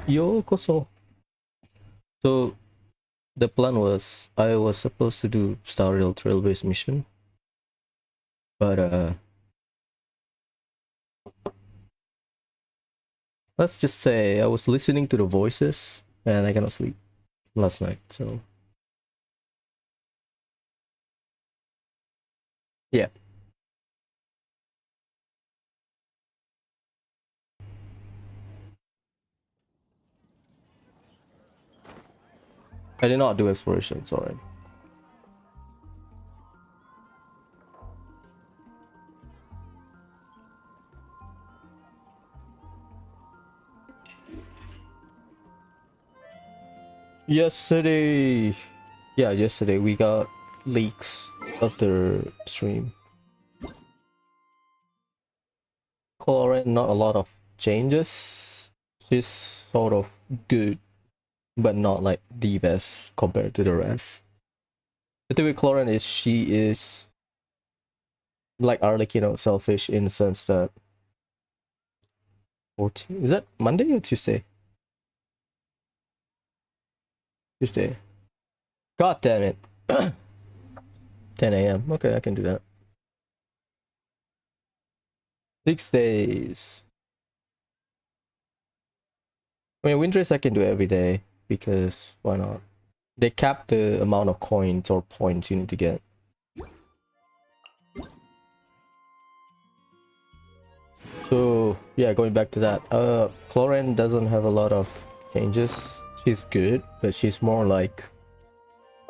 Yokoso. So the plan was I was supposed to do Star Rail Trailways mission, but let's just say I was listening to the voices and I cannot sleep last night. So yeah, I did not do exploration. Sorry. Yesterday, yeah, yesterday we got leaks of the stream. Colorant, not a lot of changes. She's sort of good, but not like the best compared to the rest. The thing with Cloran is she is like Arlecchino, selfish in the sense that 14, is that Monday or Tuesday? Tuesday. God damn it. 10 a.m. Okay, I can do that. 6 days. I mean, Windrace I can do every day because why not? They cap the amount of coins or points you need to get. So yeah, going back to that, Cloran doesn't have a lot of changes. She's good, but she's more like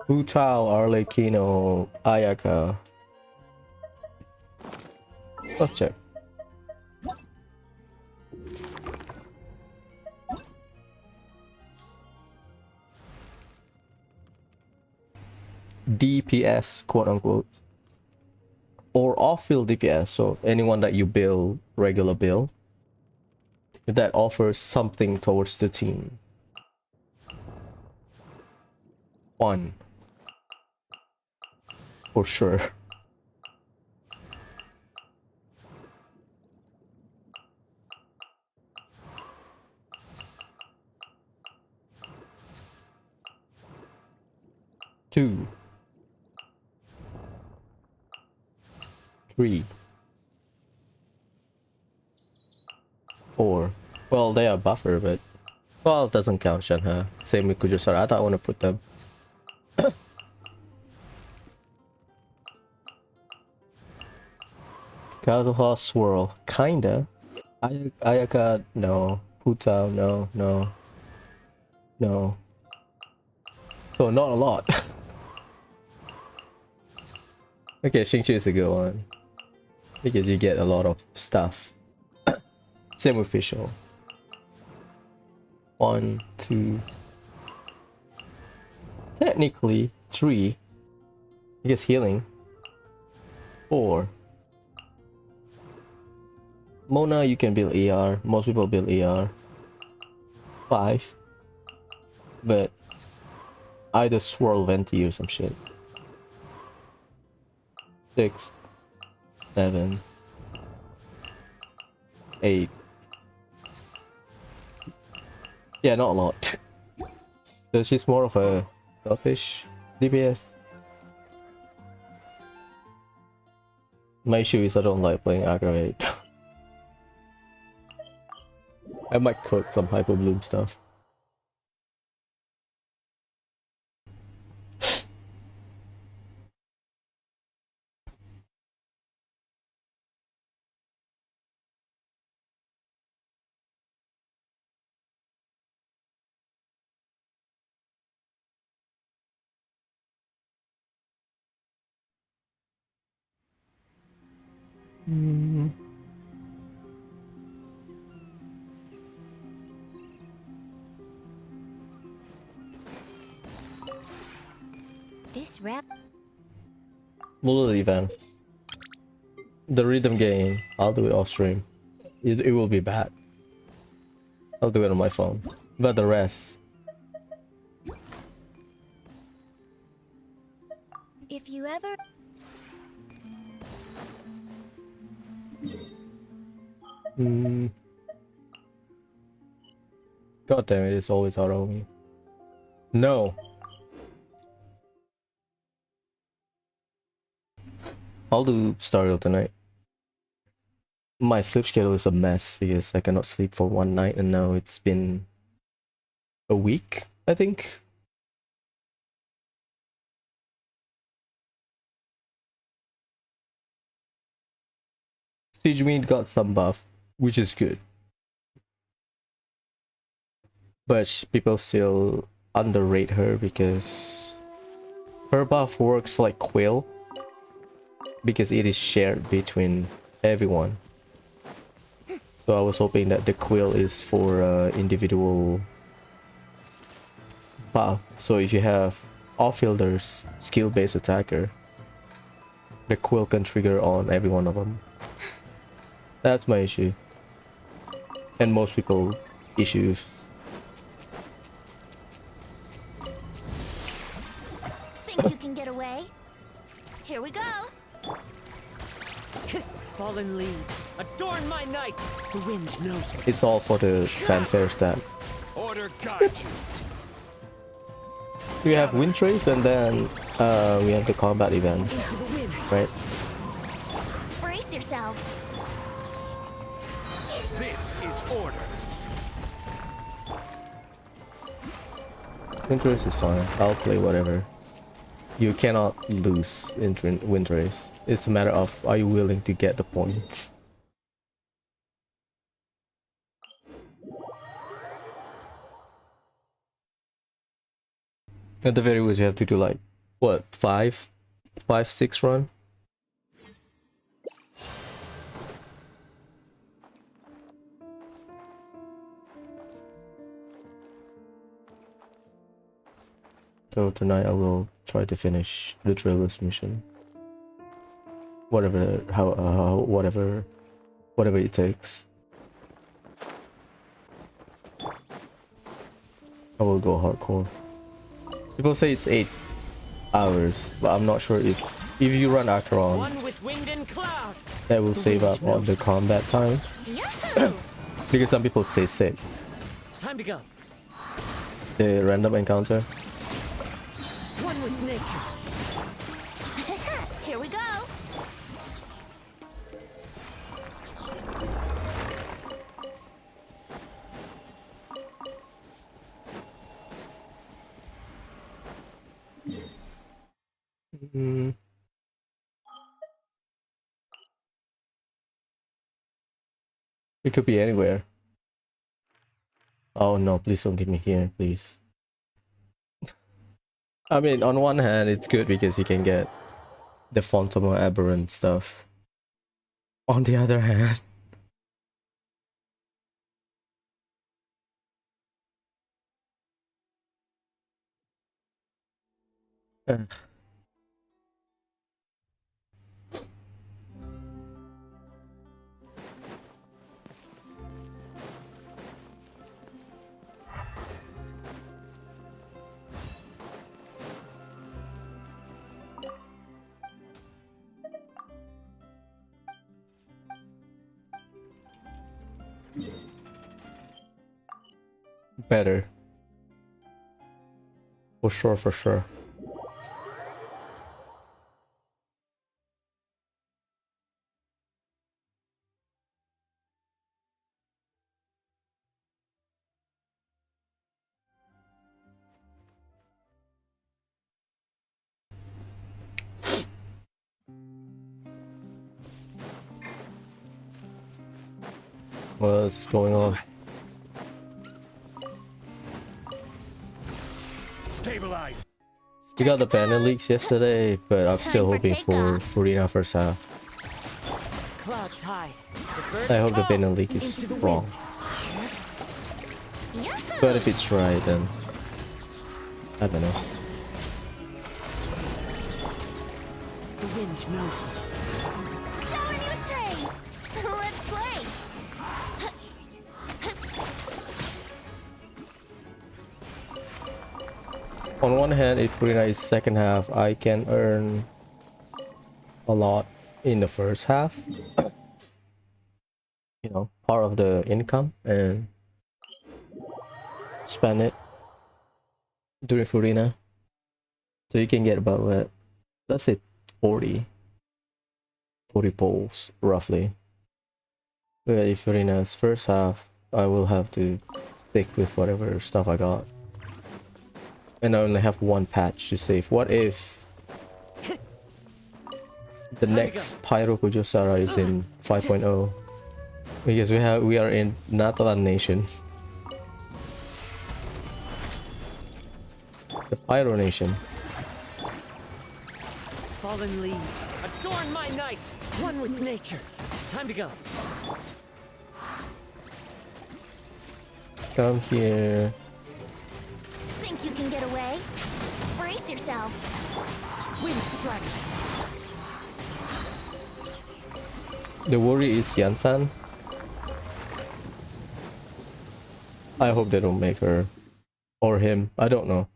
Hu Tao, Arlecchino, Ayaka. Let's check. DPS, quote unquote, or off-field DPS. So anyone that you build regular build that offers something towards the team. 1 for sure. Two, 3, 4. Well, they are buffer, but well, it doesn't count Shenhe. Same with Kujusara. I thought I want to put them. Kazuha Swirl, kinda. Ayaka, no. Putao, no, no, no. So not a lot. Okay, Xingqiu is a good one because you get a lot of stuff. Same with Fischl. 1, 2, technically 3 because healing. 4. Mona you can build ER. Most people build ER. 5. But either swirl Venti or some shit. 6, 7, 8. Yeah, not a lot. So she's more of a selfish DPS. My issue is I don't like playing aggravate. I might cook some Hyper Bloom stuff. Mm. This rap. Little event. The rhythm game, I'll do it off stream. It will be bad. I'll do it on my phone. But the rest, If you ever. God damn it, it's always auto me. No. I'll do Starfield tonight. My sleep schedule is a mess because I cannot sleep for one night and now it's been a week, I think. Siege Meat got some buff, which is good. But people still underrate her because her buff works like Quill because it is shared between everyone. So I was hoping that the Quill is for individual buff. So if you have off-fielders, skill-based attacker, the Quill can trigger on every one of them. That's my issue. And most people issues. Think you can get away? Here we go. Fallen leaves, adorn my night. The wind knows me. It's all for the fanfare stat. Order guide you. We have Wind Trace and then we have the combat event, Into the wind. right? Brace yourself. This is order. Wind Trace is fine. I'll play whatever. You cannot lose in Wind Race. It's a matter of are you willing to get the points. At the very least, you have to do like what 6 run. So tonight I will try to finish the Trailers mission. Whatever, whatever it takes. I will go hardcore. People say it's 8 hours, but I'm not sure if you run Acheron, One with wind and cloud. that will save up on the combat time. Yahoo! Because some people say 6. Time to go. The random encounter. One with nature. Here we go. Mm. It could be anywhere. Oh no, please don't get me here, please. I mean, on one hand, it's good because you can get the Phantom or Aberrant stuff. On the other hand... Ugh. Better. For sure, for sure. What's going on? Stabilize. We got the banner leaks yesterday, but I'm still Time for hoping for takeoff. Furina first half. Clouds hide. The birds I hope the call. banner leak is Into the wrong. wind. Yahoo! But if it's right, then I don't know. The wind knows me. Shower me with praise. Let's play. On one hand, if Furina is second half, I can earn a lot in the first half. You know, part of the income, and spend it during Furina. So you can get about what, let's say 40 polls roughly. But if Furina's first half, I will have to stick with whatever stuff I got. And I only have one patch to save. What if the next Pyro Kujosara is in 5.0? Because we are in Natalan Nation. The Pyro Nation. Fallen leaves, adorn my night. One with nature. Time to go. Come here. Think you can get away? Brace yourself. Wind strike. The worry is Yansan. I hope they don't make her or him. I don't know.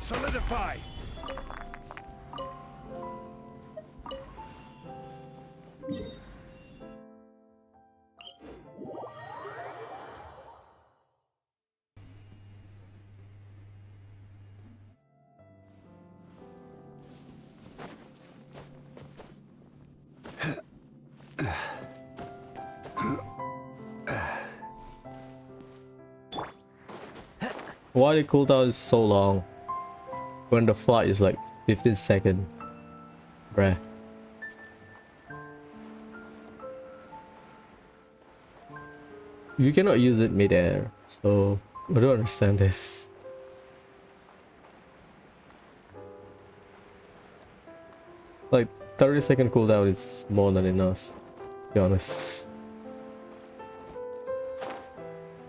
Solidify! Why the cooldown is so long when the flight is like 15 seconds? Bruh. You cannot use it mid-air, so I don't understand this. Like 30-second cooldown is more than enough, to be honest.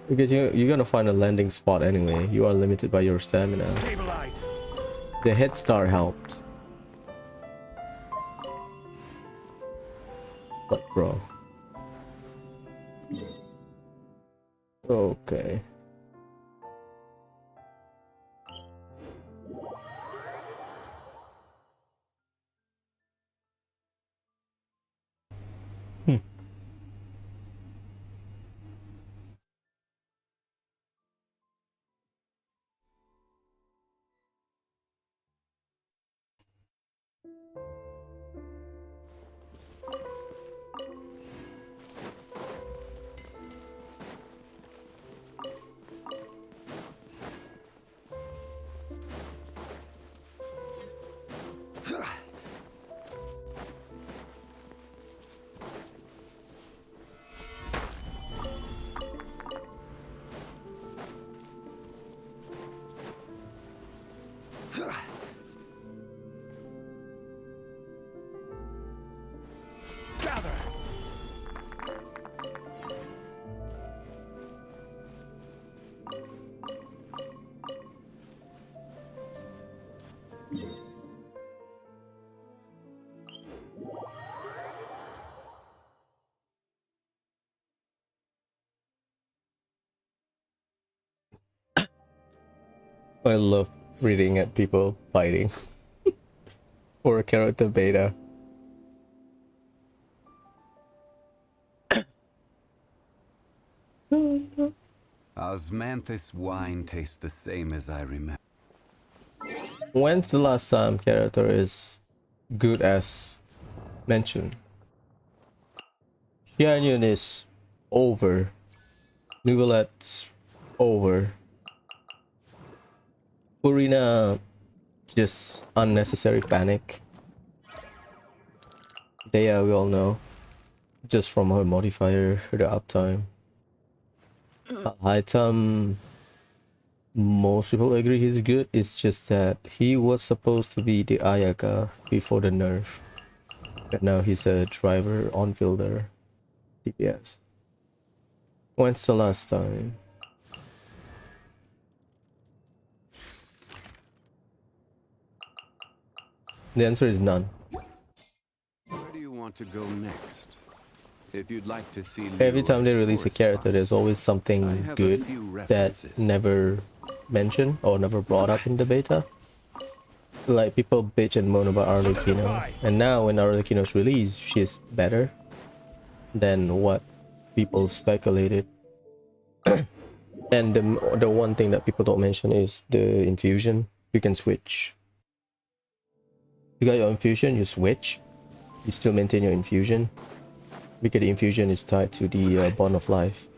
Because you're gonna find a landing spot anyway. You are limited by your stamina. Stabilize! The head start helps. But bro. Okay. Gather! I love reading at people fighting for a character beta. Osmanthus wine tastes the same as I remember. When's the last time character is good as mentioned? Xianyun is over. Nuvelet's over. Purina Just unnecessary panic. Daya, we all know. Just from her modifier, the uptime. Item, most people agree he's good. It's just that he was supposed to be the Ayaka before the nerf. But now he's a driver on fielder DPS. When's the last time? The answer is none. Where do you want to go next? If you'd like to see Every time they Leroy's release a tourist character, there's spots, always I something have a good few that references. never mentioned or never brought up in the beta. Like people bitch and moan about Arlecchino, and now when Arlecchino's released, she's better than what people speculated. And the one thing that people don't mention is the infusion. You can switch. You got your infusion, you switch. You still maintain your infusion because the infusion is tied to the bond of life,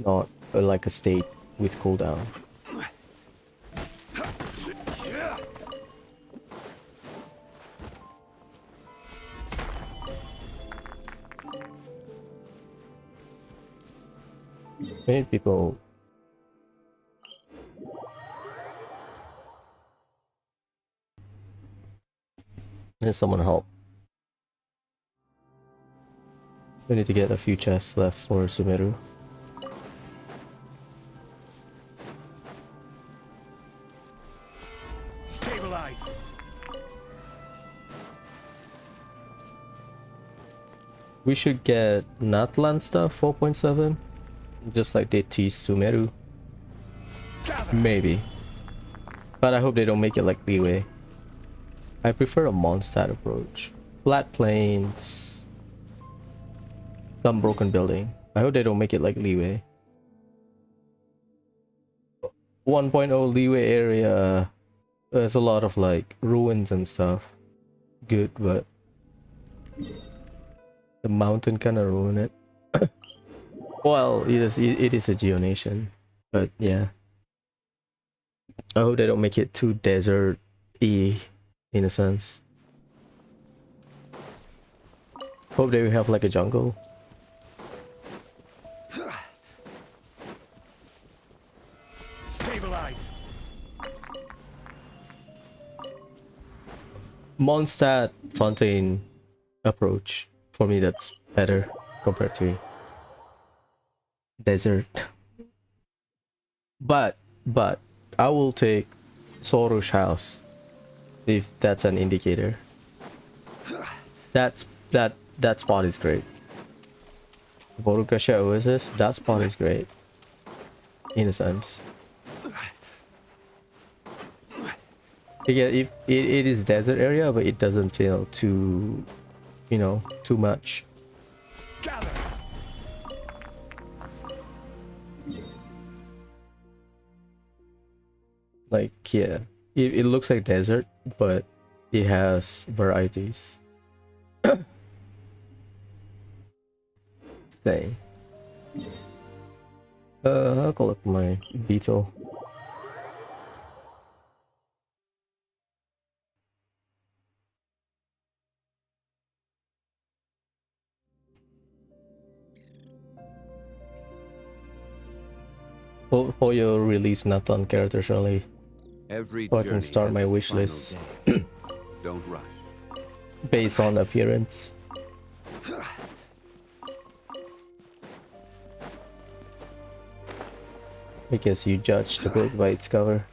not like a state with cooldown. Many people need someone help. We need to get a few chests left for Sumeru. Stabilize. We should get Natlan stuff 4.7, just like they teased Sumeru. Maybe. But I hope they don't make it like Leeway. I prefer a Mondstadt approach. Flat plains, some broken building. I hope they don't make it like Leeway. 1.0 Leeway area, there's a lot of like ruins and stuff. Good, but the mountain kind of ruin it. Well, it is a geonation, but yeah. I hope they don't make it too desert-y in a sense. Hope they will have like a jungle. Stabilize. Mondstadt Fontaine approach, for me that's better compared to desert. But I will take Sorush House if that's an indicator. That spot is great. Borukasha Oasis, that spot is great. In a sense. Because if it is desert area, but it doesn't feel too, you know, too much. Gather. Like, yeah, it looks like desert, but it has varieties. Same. I'll collect my beetle. For your release Nathan character, Shirley, Every so I can journey start has my its wish final list day. Don't rush. based on appearance. Because you judge the book by its cover.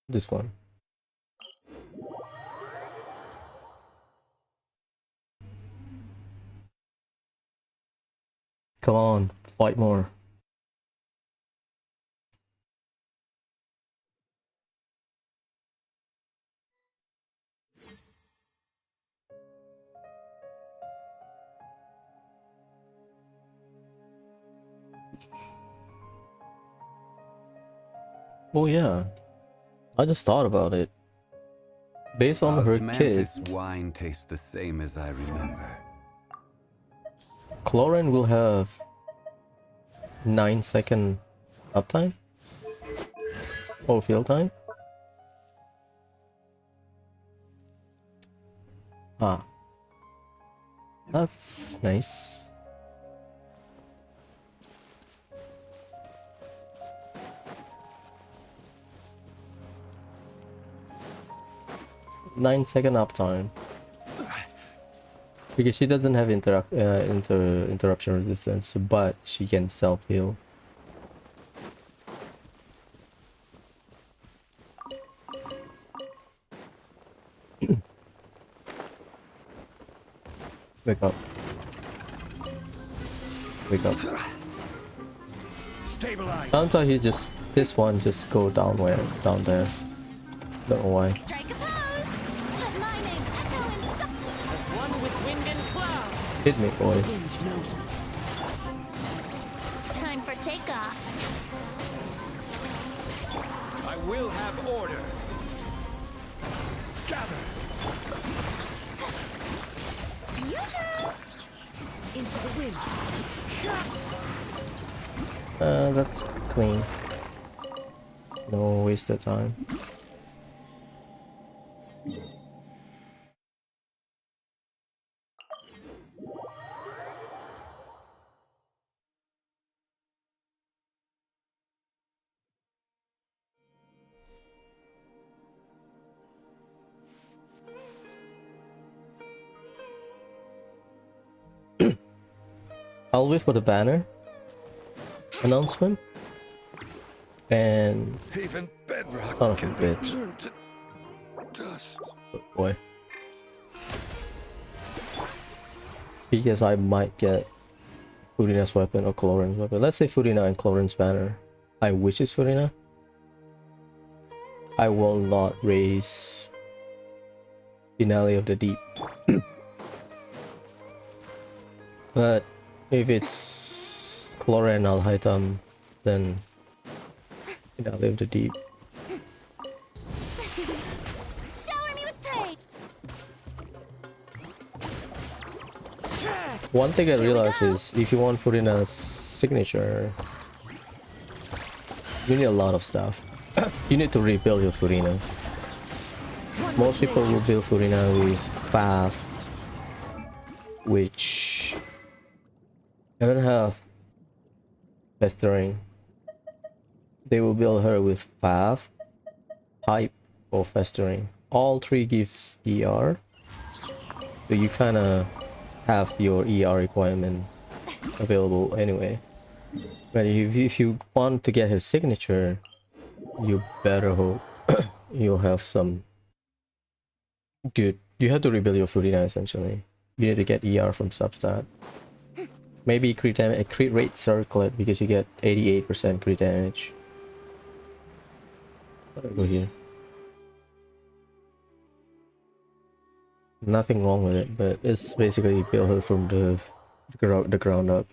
This one. Come on, fight more. Oh yeah, I just thought about it. Based on her kit, Osmanthus wine tastes the same as I remember. Chlorine will have 9-second uptime or field time. Ah, that's nice. Nine-second uptime. Because she doesn't have interruption resistance, but she can self-heal. Wake up. Wake up. Stabilize. Sounds like he just, this one just go down there. Don't know why. Strike a pose! Let my name echo in As one with wind and cloud. Hit me, boy. Wind knows me. time for takeoff. I will have order. Gather. Yoo-hoo! Into the wind. That's clean. No waste of time. I'll wait for the banner announcement. And Even bedrock son of a can be bitch. turned to dust. Oh boy. Because I might get Furina's weapon or Chlorine's weapon. Let's say Furina and Chlorine's banner. I wish it's Furina. I will not raise Finale of the Deep. But if it's Chlorine Alhaitam, then Finale of the Deep. Shower me with praise! One thing I realized is if you want Furina's signature, you need a lot of stuff. You need to rebuild your Furina. Most people will build Furina with Fav, which doesn't have Festering. They will build her with Fav, Hype, or Festering. All three gives ER, so you kinda have your ER requirement available anyway. But if you want to get his signature, you better hope you'll have some good. You have to rebuild your Furina essentially. You need to get ER from substat. Maybe crit rate circlet because you get 88% crit damage. I'll go here. Nothing wrong with it, but it's basically build her from the ground up.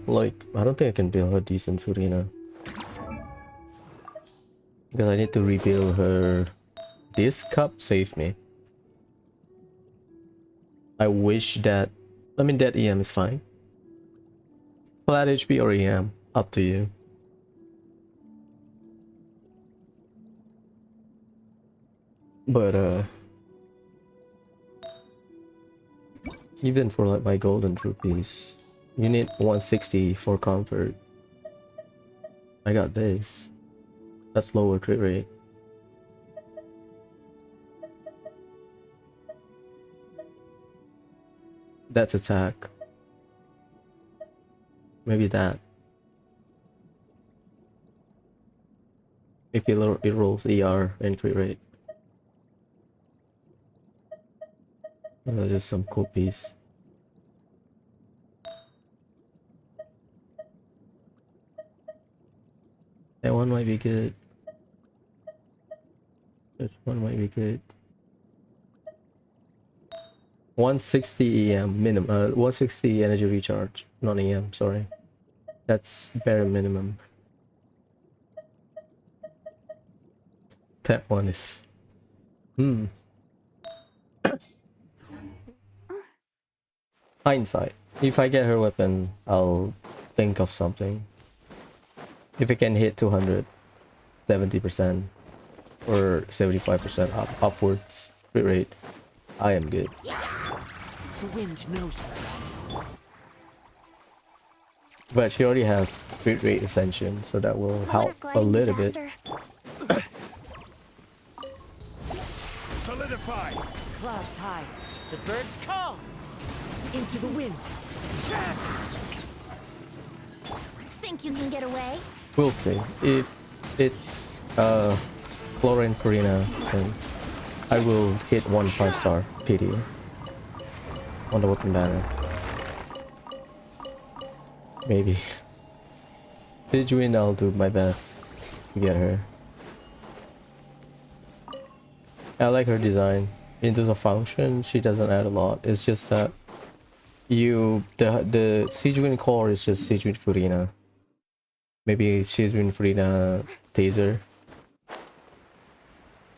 Like, I don't think I can build her decent Furina. Because I need to rebuild her. This cup saved me. I wish that... I mean, that EM is fine. Flat HP or EM, up to you. But, even for like my golden rupees, you need 160 for comfort. I got this. That's lower crit rate. That's attack. Maybe that. If it rolls ER and crit rate. Just some cool piece. That one might be good. This one might be good. 160 EM minimum. 160 energy recharge, not EM. Sorry, that's bare minimum. That one is. Hindsight. If I get her weapon, I'll think of something. If it can hit 200, 70% or 75% upwards crit rate, I am good. The wind knows me. But she already has crit rate ascension, so that will help a little bit. Solidify! Clouds high. The birds call! Into the wind. Think you can get away? We'll see. If it's Flora and Karina, then I will hit 1 5-star PD on the weapon banner. Maybe. Sijuin, I'll do my best to get her. I like her design. In terms of function, she doesn't add a lot. It's just that the Sijuin core is just Sijuin Furina. Maybe Sijuin Furina Taser.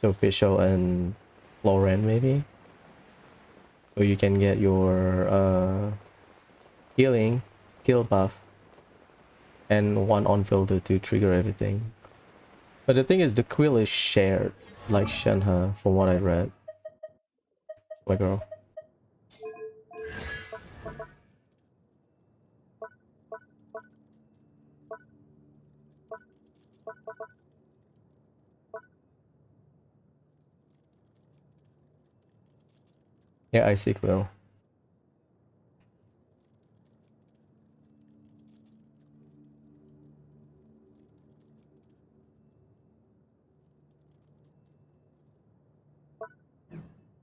So Fischl and Lauren maybe. So you can get your healing skill buff and 1 on filter to trigger everything. But the thing is, the quill is shared like Shenhe from what I read. My girl. Yeah, I see quill.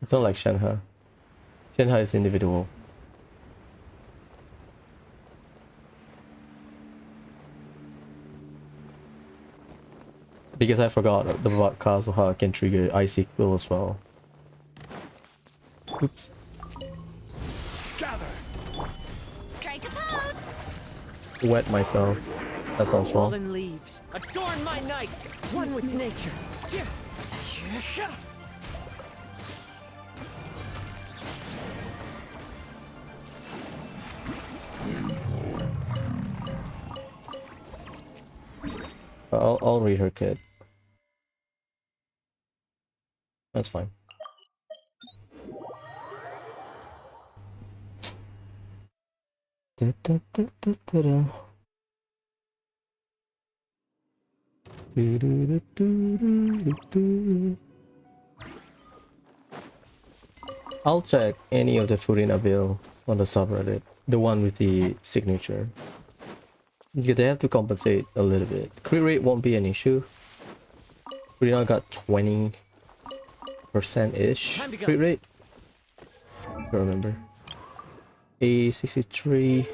It's not like Shenhe. Shenhe is individual. Because I forgot the podcast of how I can trigger Icy Quill as well. Oops. Gather! Strike a pose! Wet myself. That sounds wrong. Fallen leaves. Adorn my night! One with nature. I'll read her kit. That's fine. I'll check any of the Furina bill on the subreddit, the one with the signature. Yeah, they have to compensate a little bit. Crit rate won't be an issue. Furina got 20%-ish crit rate. I don't remember. A 63,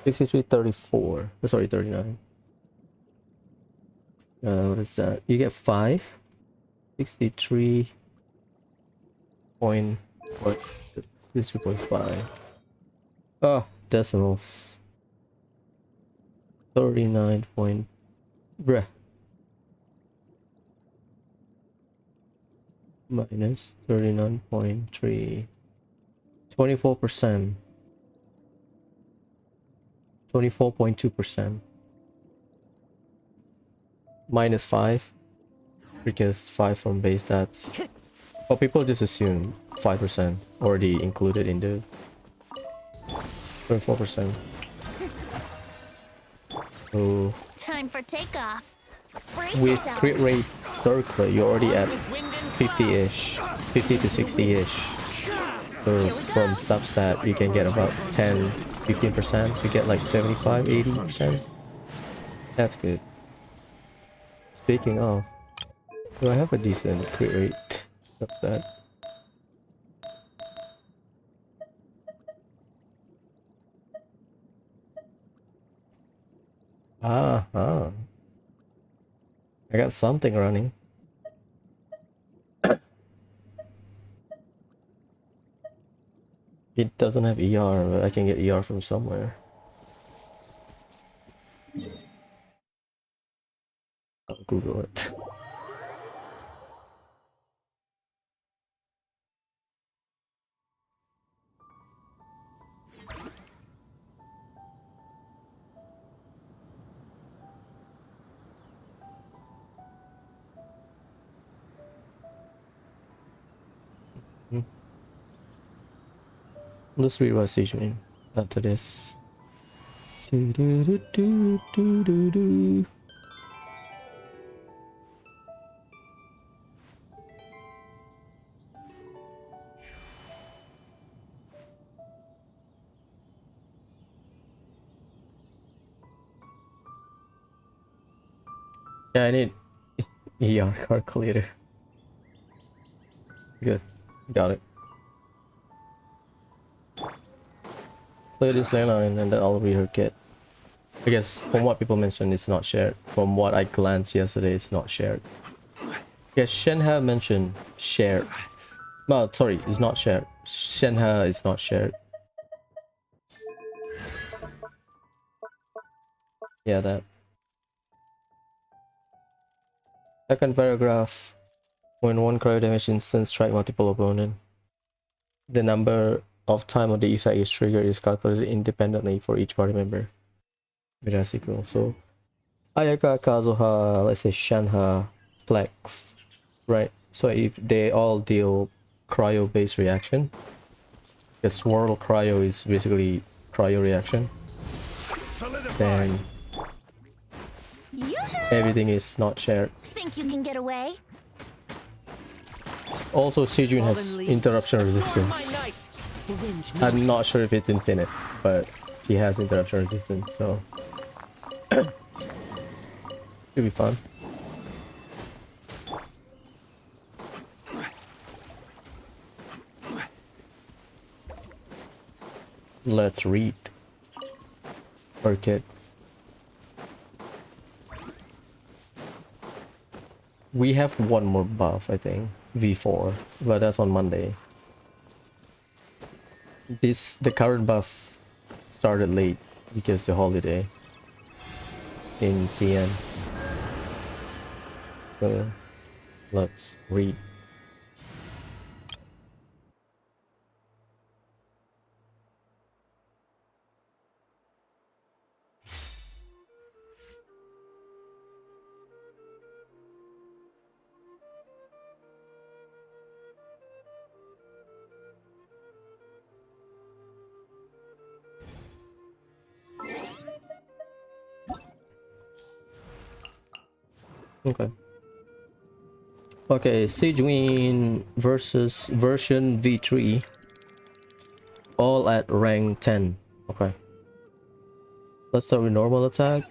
34. Oh, sorry, 39. What is that? You get 5, 63 point what? 63.5. Oh, decimals. 39 point. Bruh. Minus 39.3. 24%. 24.2%. Minus 5. Because 5 from base stats. Well, people just assume 5% already included in the 24%. So Time for takeoff. Brace with yourself. crit rate circlet, you're already at 50-ish, 50 to 60-ish. So from substat, you can get about 10, 15% to get like 75, 80%. That's good. Speaking of, do I have a decent crit rate? What's that? Ah. I got something running. It doesn't have ER, but I can get ER from somewhere. I'll Google it. Let's read what Sage mean after this. Do, do, do, do, do, do, do. Yeah, I need ER calculator. Good, got it. Play this landline and then I'll read her kit. I guess from what people mentioned, it's not shared. From what I glanced yesterday, it's not shared. Yes, Shenhe mentioned shared. No, sorry, it's not shared. Shenhe is not shared. Yeah, that. Second paragraph. When one cryo damage instance strike multiple opponent, the number of time of the effect is triggered is calculated independently for each party member. That's equal. So Ayaka, Kazuha, let's say Shenhe, Flex, right? So if they all deal cryo based reaction, the swirl cryo is basically cryo reaction, then everything is not shared. Think you can get away? Also, Sejun has interruption resistance. I'm not sure if it's infinite, but he has interruption resistance, so should be fun. Let's read. Orchid. We have one more buff, I think. V4, but that's on Monday. The current buff started late because the holiday in CN. So let's read. Okay. Okay, Sejuin versus version V3. All at rank 10. Okay. Let's start with normal attack.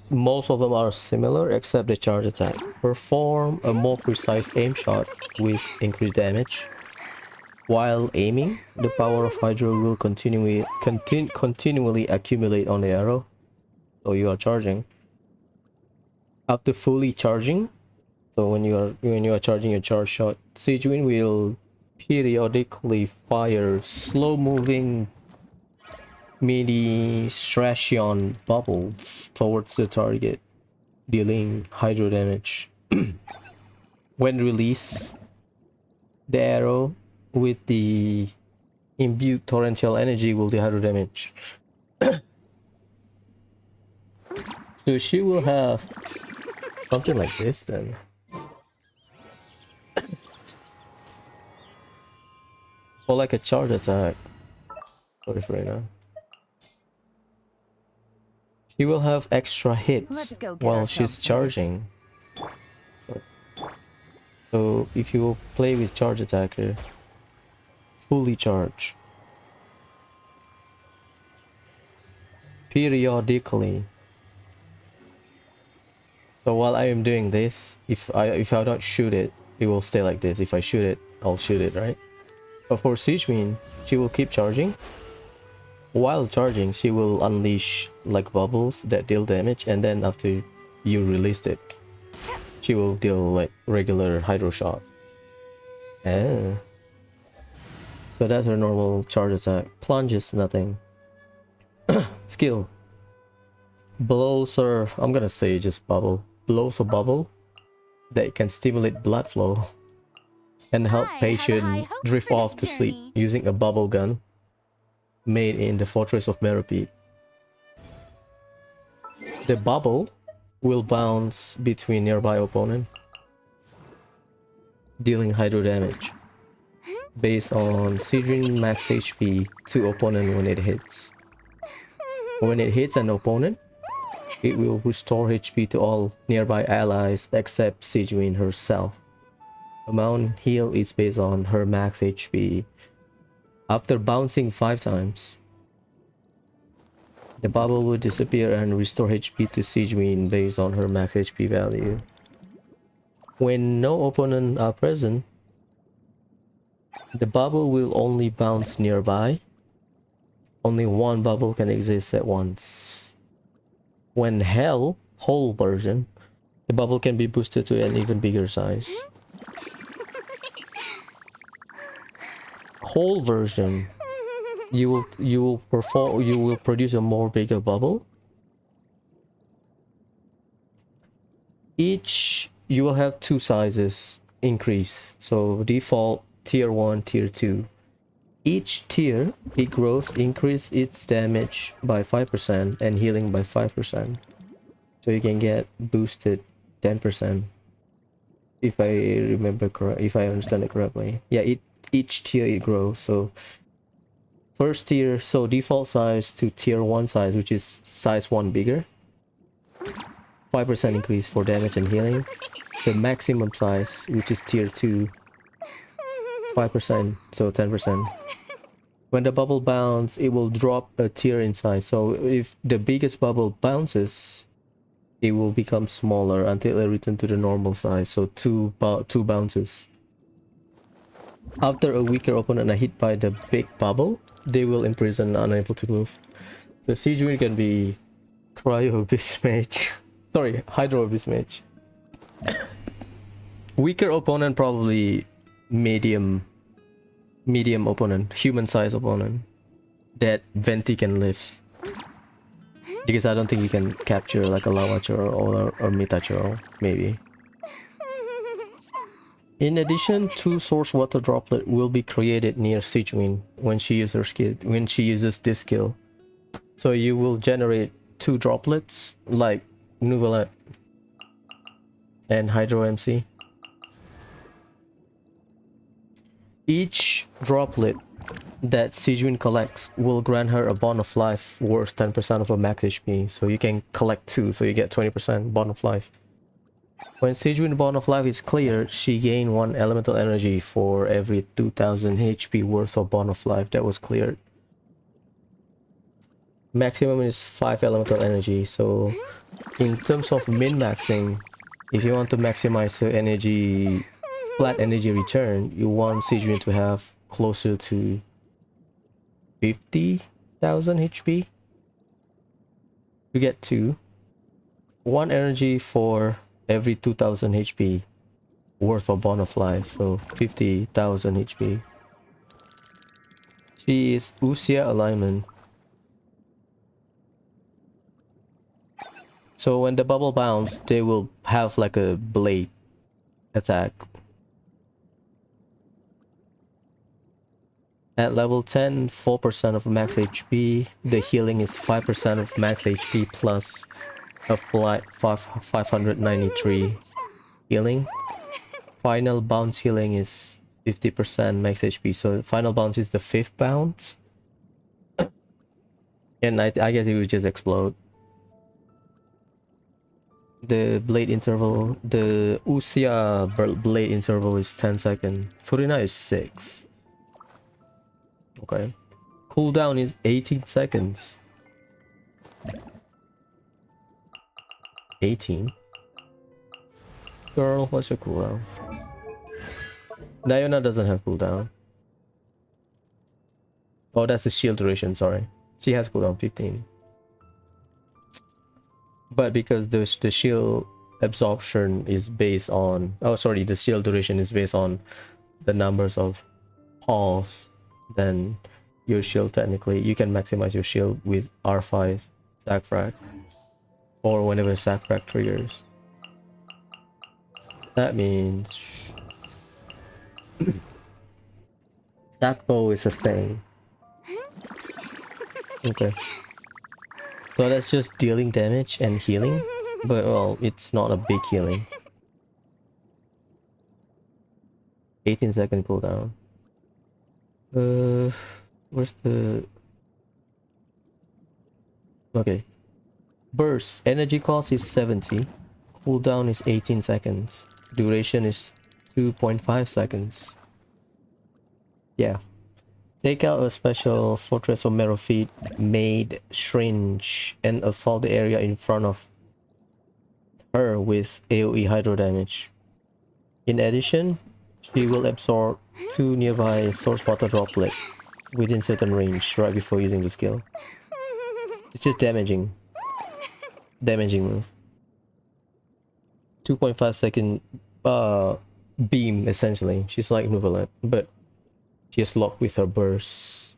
Most of them are similar except the charge attack. Perform a more precise aim shot with increased damage. While aiming, the power of Hydro will continually accumulate on the arrow. So you are charging. After fully charging, so when you are charging your charge shot, Sejuin will periodically fire slow-moving mini Stration bubbles towards the target, dealing hydro damage. When released, the arrow with the imbued torrential energy will do hydro damage. So she will have something like this then. Or like a charge attack. Sorry for right now. She will have extra hits while she's charging. So if you play with charge attacker, fully charge periodically. So while I am doing this, if I don't shoot it, it will stay like this. If I shoot it, I'll shoot it, right? But for Sijuin, she will keep charging. While charging, she will unleash like bubbles that deal damage, and then after you release it, she will deal like regular hydro shot. Oh. So that's her normal charge attack. Plunge is nothing. Skill. Blows her, I'm gonna say just bubble. Blows a bubble that can stimulate blood flow and help I have patient high hopes drift for off to this sleep journey. using a bubble gun made in the fortress of Meropide. The bubble will bounce between nearby opponent, dealing hydro damage based on Sijuin max HP to opponent when it hits. When it hits an opponent, it will restore HP to all nearby allies except Sijuin herself. Amount heal is based on her max HP. After bouncing 5 times, the bubble will disappear and restore HP to Sijuin based on her max HP value. When no opponent are present, the bubble will only bounce nearby. Only one bubble can exist at once. When whole version, the bubble can be boosted to an even bigger size. Whole version, you will produce a more bigger bubble. Each you will have 2 sizes increase. So default tier 1, tier 2. Each tier it grows increase its damage by 5% and healing by 5%. So you can get boosted 10%. If I remember correct, if I understand it correctly. Yeah, each tier it grows. So first tier, so default size to tier 1 size, which is size 1 bigger, 5% increase for damage and healing. The maximum size, which is tier 2, 5%, so 10%. When the bubble bounces, it will drop a tier in size. So if the biggest bubble bounces, it will become smaller until it returns to the normal size. So two bounces. After a weaker opponent are hit by the big bubble, they will imprison, unable to move. So Sijuin can be Cryo Abyss Mage. Sorry, Hydro Abyss Mage. Weaker opponent, probably medium opponent, human size opponent that Venti can lift. Because I don't think you can capture like a Lava Churl or Meta Churl, maybe. In addition, 2 source water droplet will be created near Sijuin when she uses this skill. So you will generate 2 droplets like Nuvalet and Hydro MC. Each droplet that Sijuin collects will grant her a bond of life worth 10% of her max HP. So you can collect 2, so you get 20% bond of life. When Sijuin bond of life is cleared, she gains 1 elemental energy for every 2000 HP worth of bond of life that was cleared. Maximum is 5 elemental energy. So in terms of min-maxing, if you want to maximize her energy, flat energy return, you want Sijuin to have closer to 50,000 HP. You get 2. 1 energy for every 2000 HP worth of bond of life, so 50,000 HP. She is Uxia alignment. So when the bubble bounce, they will have like a blade attack. At level 10, 4% of max HP. The healing is 5% of max HP plus apply 593 healing. Final bounce healing is 50% max HP. So final bounce is the 5th bounce. And I guess it would just explode. The blade interval, the Uxia blade interval is 10 seconds. Furina is 6. Okay. Cooldown is 18 seconds. 18? Girl, what's your cooldown? Diona doesn't have cooldown. Oh, that's the shield duration, sorry. She has cooldown 15. But because the shield absorption is based on, oh sorry, the shield duration is based on the numbers of pulse, then your shield, technically you can maximize your shield with R5 stack frag, or whenever stack frag triggers. That means stack bow is a thing. Okay, so that's just dealing damage and healing, but well, it's not a big healing. 18-second cooldown. Where's the... Okay. Burst. Energy cost is 70. Cooldown is 18 seconds. Duration is 2.5 seconds. Yeah. Take out a special Fortress of Marrow Feet made Strange and assault the area in front of her with AoE hydro damage. In addition, she will absorb 2 nearby source water droplet within certain range right before using the skill. It's just damaging move. 2.5 second beam essentially. She's like Nuvalet, but she's locked with her burst.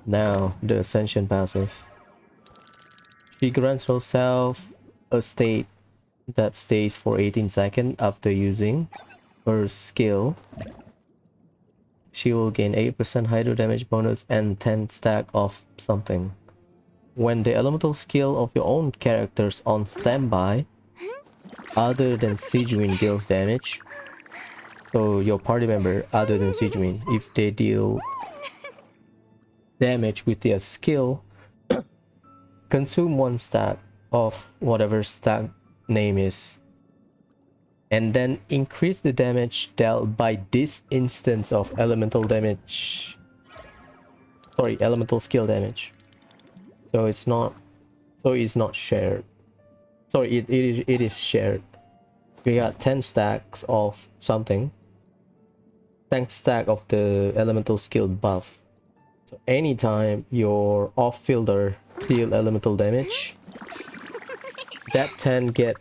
Now the Ascension passive. She grants herself a state that stays for 18 seconds after using her skill. She will gain 8% hydro damage bonus and 10 stack of something. When the elemental skill of your own characters on standby other than Sijuin deals damage, so your party member other than Sijuin, if they deal damage with their skill, consume 1 stack of whatever stack name is, and then increase the damage dealt by this instance of elemental damage. Sorry, elemental skill damage. So it's not shared. Sorry, it is shared. We got 10 stacks of something. 10 stack of the elemental skill buff. So anytime your off-fielder deal elemental damage, that 10 get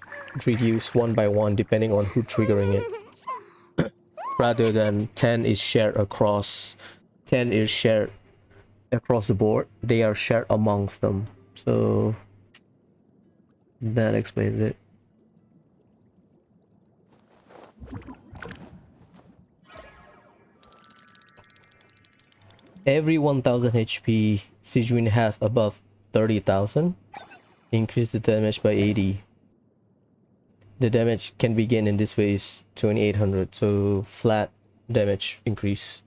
reduced 1 by 1 depending on who triggering it. Rather than 10 is shared across the board, they are shared amongst them. So that explains it. Every 1000 HP Sijuin has above 30,000, increase the damage by 80. The damage can be gained in this way is 2800, so flat damage increase.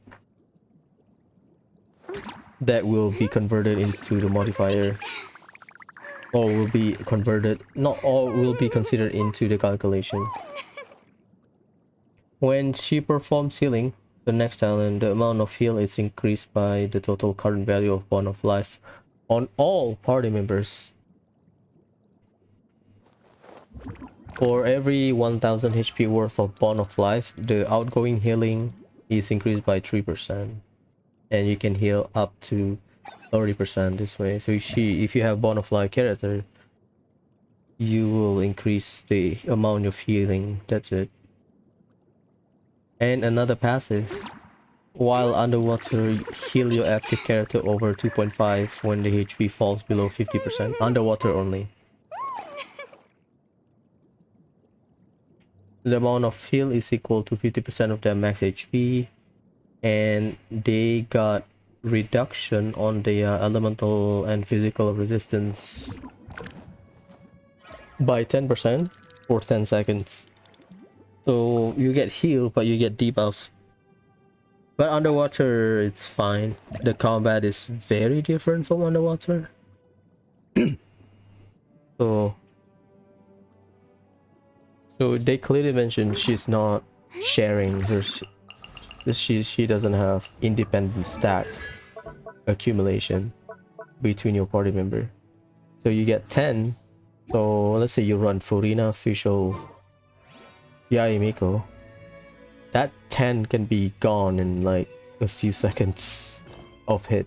That will be converted into the modifier, or will be converted, not all will be considered into the calculation. When she performs healing, the next talent, the amount of heal is increased by the total current value of Bond of Life on all party members. For every 1000 HP worth of Bond of Life, the outgoing healing is increased by 3%. And you can heal up to 30% this way. So if you have Bond of Life character, you will increase the amount of healing. That's it. And another passive. While underwater, heal your active character over 2.5 when the HP falls below 50%. Underwater only. The amount of heal is equal to 50% of their max HP. And they got reduction on their elemental and physical resistance by 10% for 10 seconds. So you get healed, but you get debuff. But underwater, it's fine. The combat is very different from underwater. So they clearly mentioned she's not sharing her. She doesn't have independent stack accumulation between your party member. So you get 10. So let's say you run Furina, Fischl, Yae Miko. That 10 can be gone in like a few seconds of hit.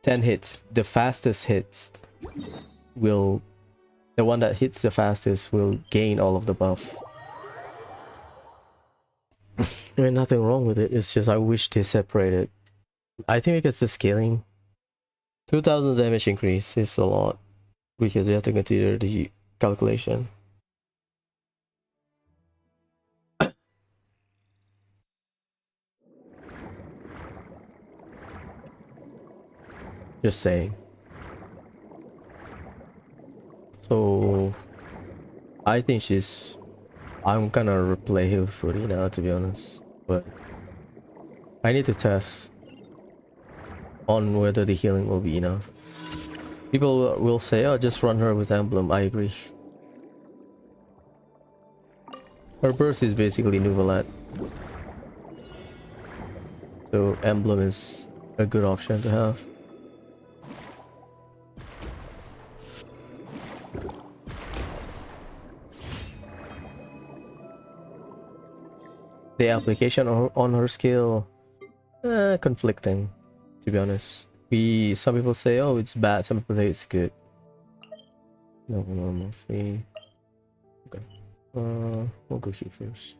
10 hits. The fastest hits will... The one that hits the fastest will gain all of the buff. There's nothing wrong with it, it's just I wish they separated. I think because the scaling... 2000 damage increase is a lot, because you have to consider the calculation. Just saying. So I think she's... I'm gonna replay her footy now, to be honest, but I need to test on whether the healing will be enough. People will say, oh, just run her with emblem. I agree. Her burst is basically Nuvalat, so emblem is a good option to have. The application on her skill, conflicting, to be honest. Some people say, oh, it's bad, some people say it's good. No, mostly. Okay. We'll go here first.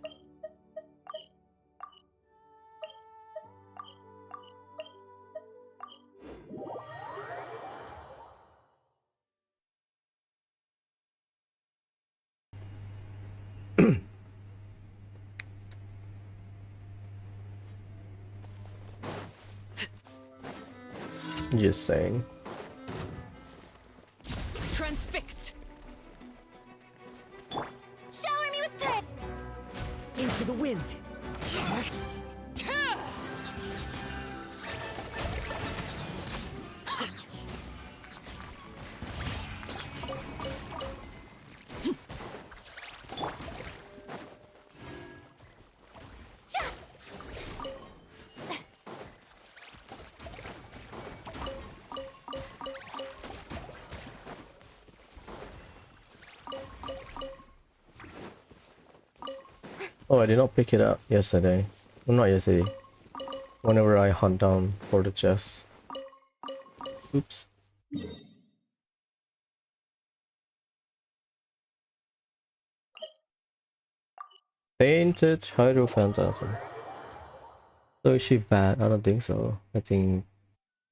Just saying. Transfixed. Shower me with praise. Into the wind. Oh, I did not pick it up yesterday. Well, not yesterday. Whenever I hunt down for the chest. Oops. Painted Hydro Phantasm. So is she bad? I don't think so. I think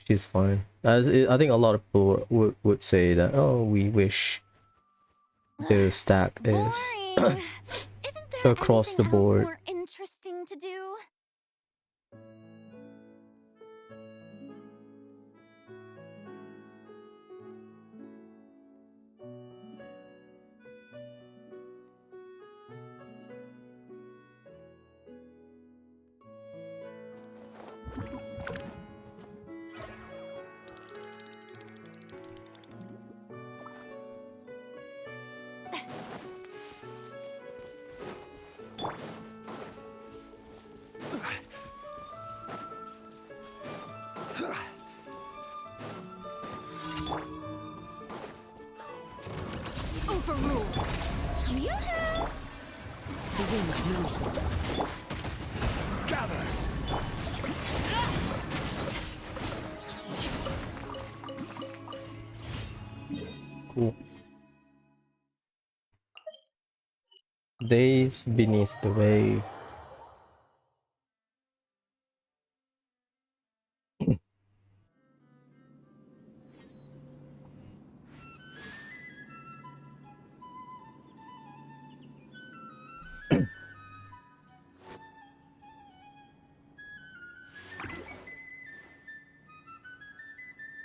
she's fine. I think a lot of people would say that, oh, we wish the stack is Boring. Isn't there across the anything board. else more interesting to do? Overruled. Yoo-hoo! The wind knows me. Gather. Cool. Days beneath the wave.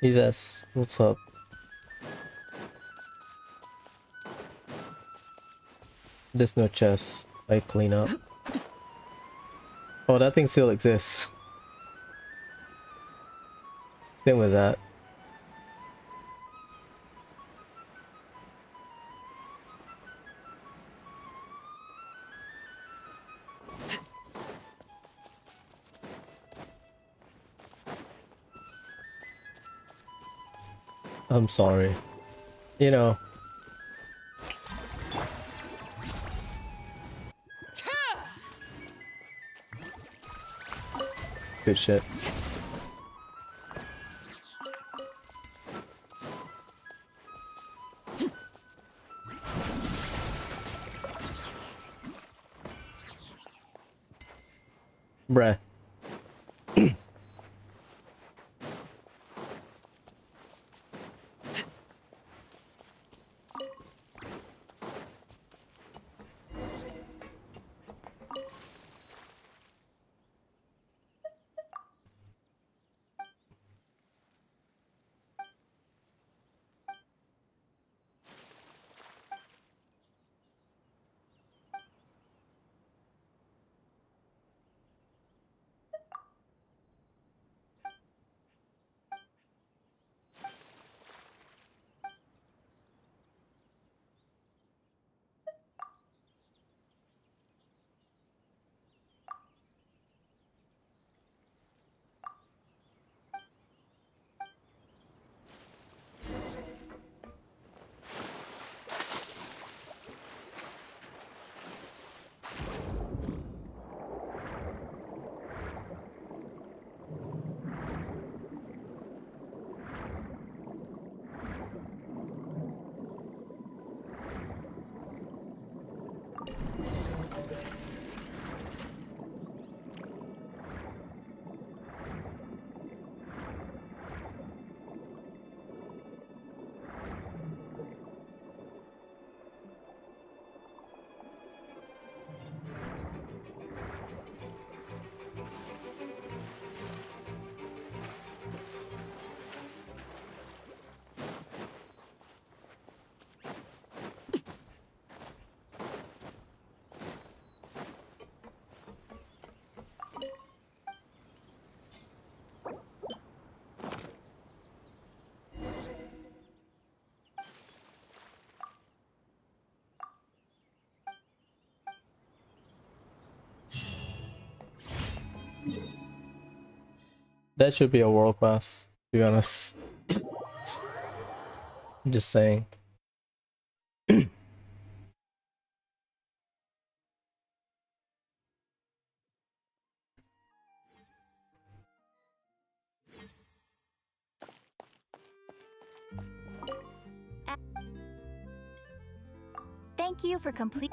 Yes, what's up? There's no chest. I clean up. Oh, that thing still exists. Same with that. I'm sorry. You know. Good shit. Bruh. That should be a world class, to be honest. I'm just saying. Thank you for complete.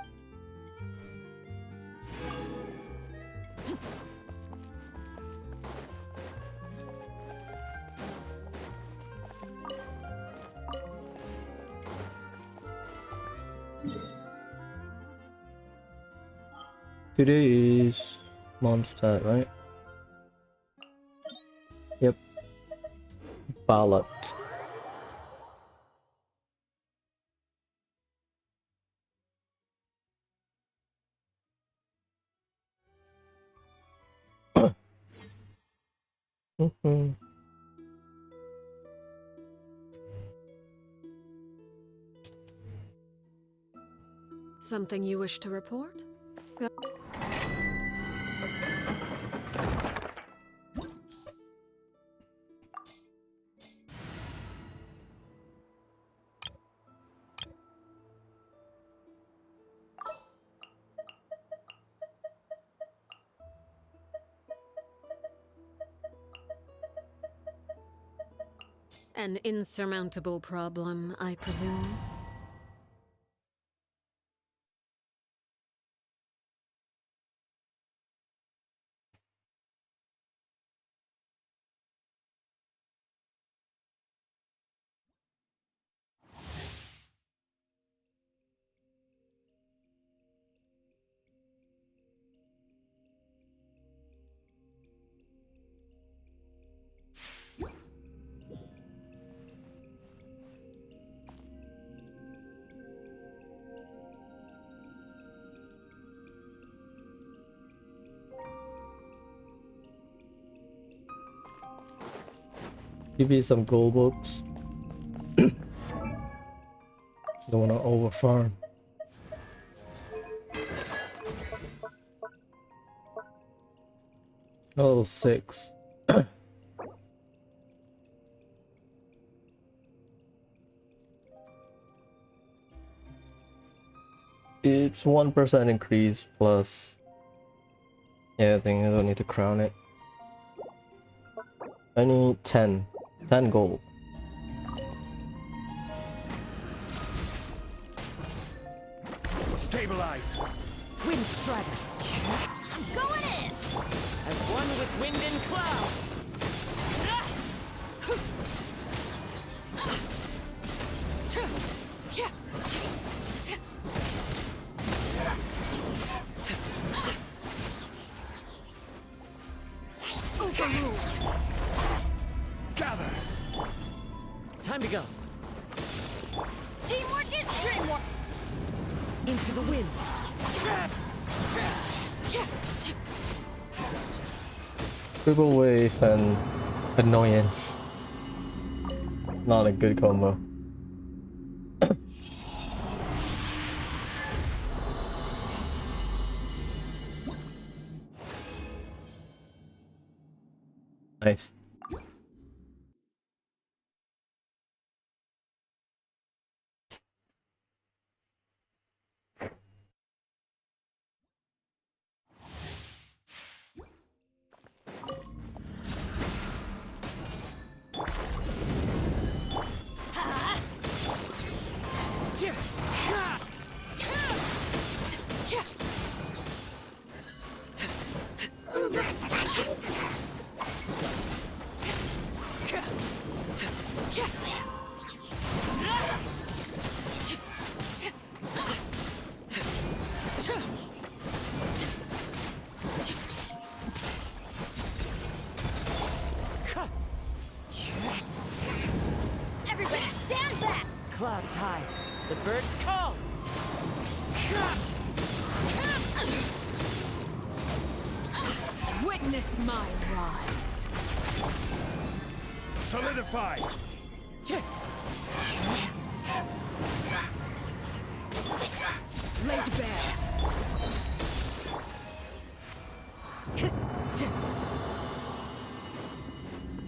Today is Mondstadt, right? Yep. Ballot. Something you wish to report? Go. An insurmountable problem, I presume. Give me some gold books. Don't wanna overfarm. Level 6. It's 1% increase plus. Yeah, I think I don't need to crown it. I need 10 gold. Stabilize. Wind strider. I'm going in! As one with wind and cloud. Gather. Time to go. Teamwork is dreamwork! Into the wind. Triple wave and annoyance. Not a good combo. Nice. Everybody stand back! Clouds high. The birds call. Witness my rise. Solidify. Laid bare.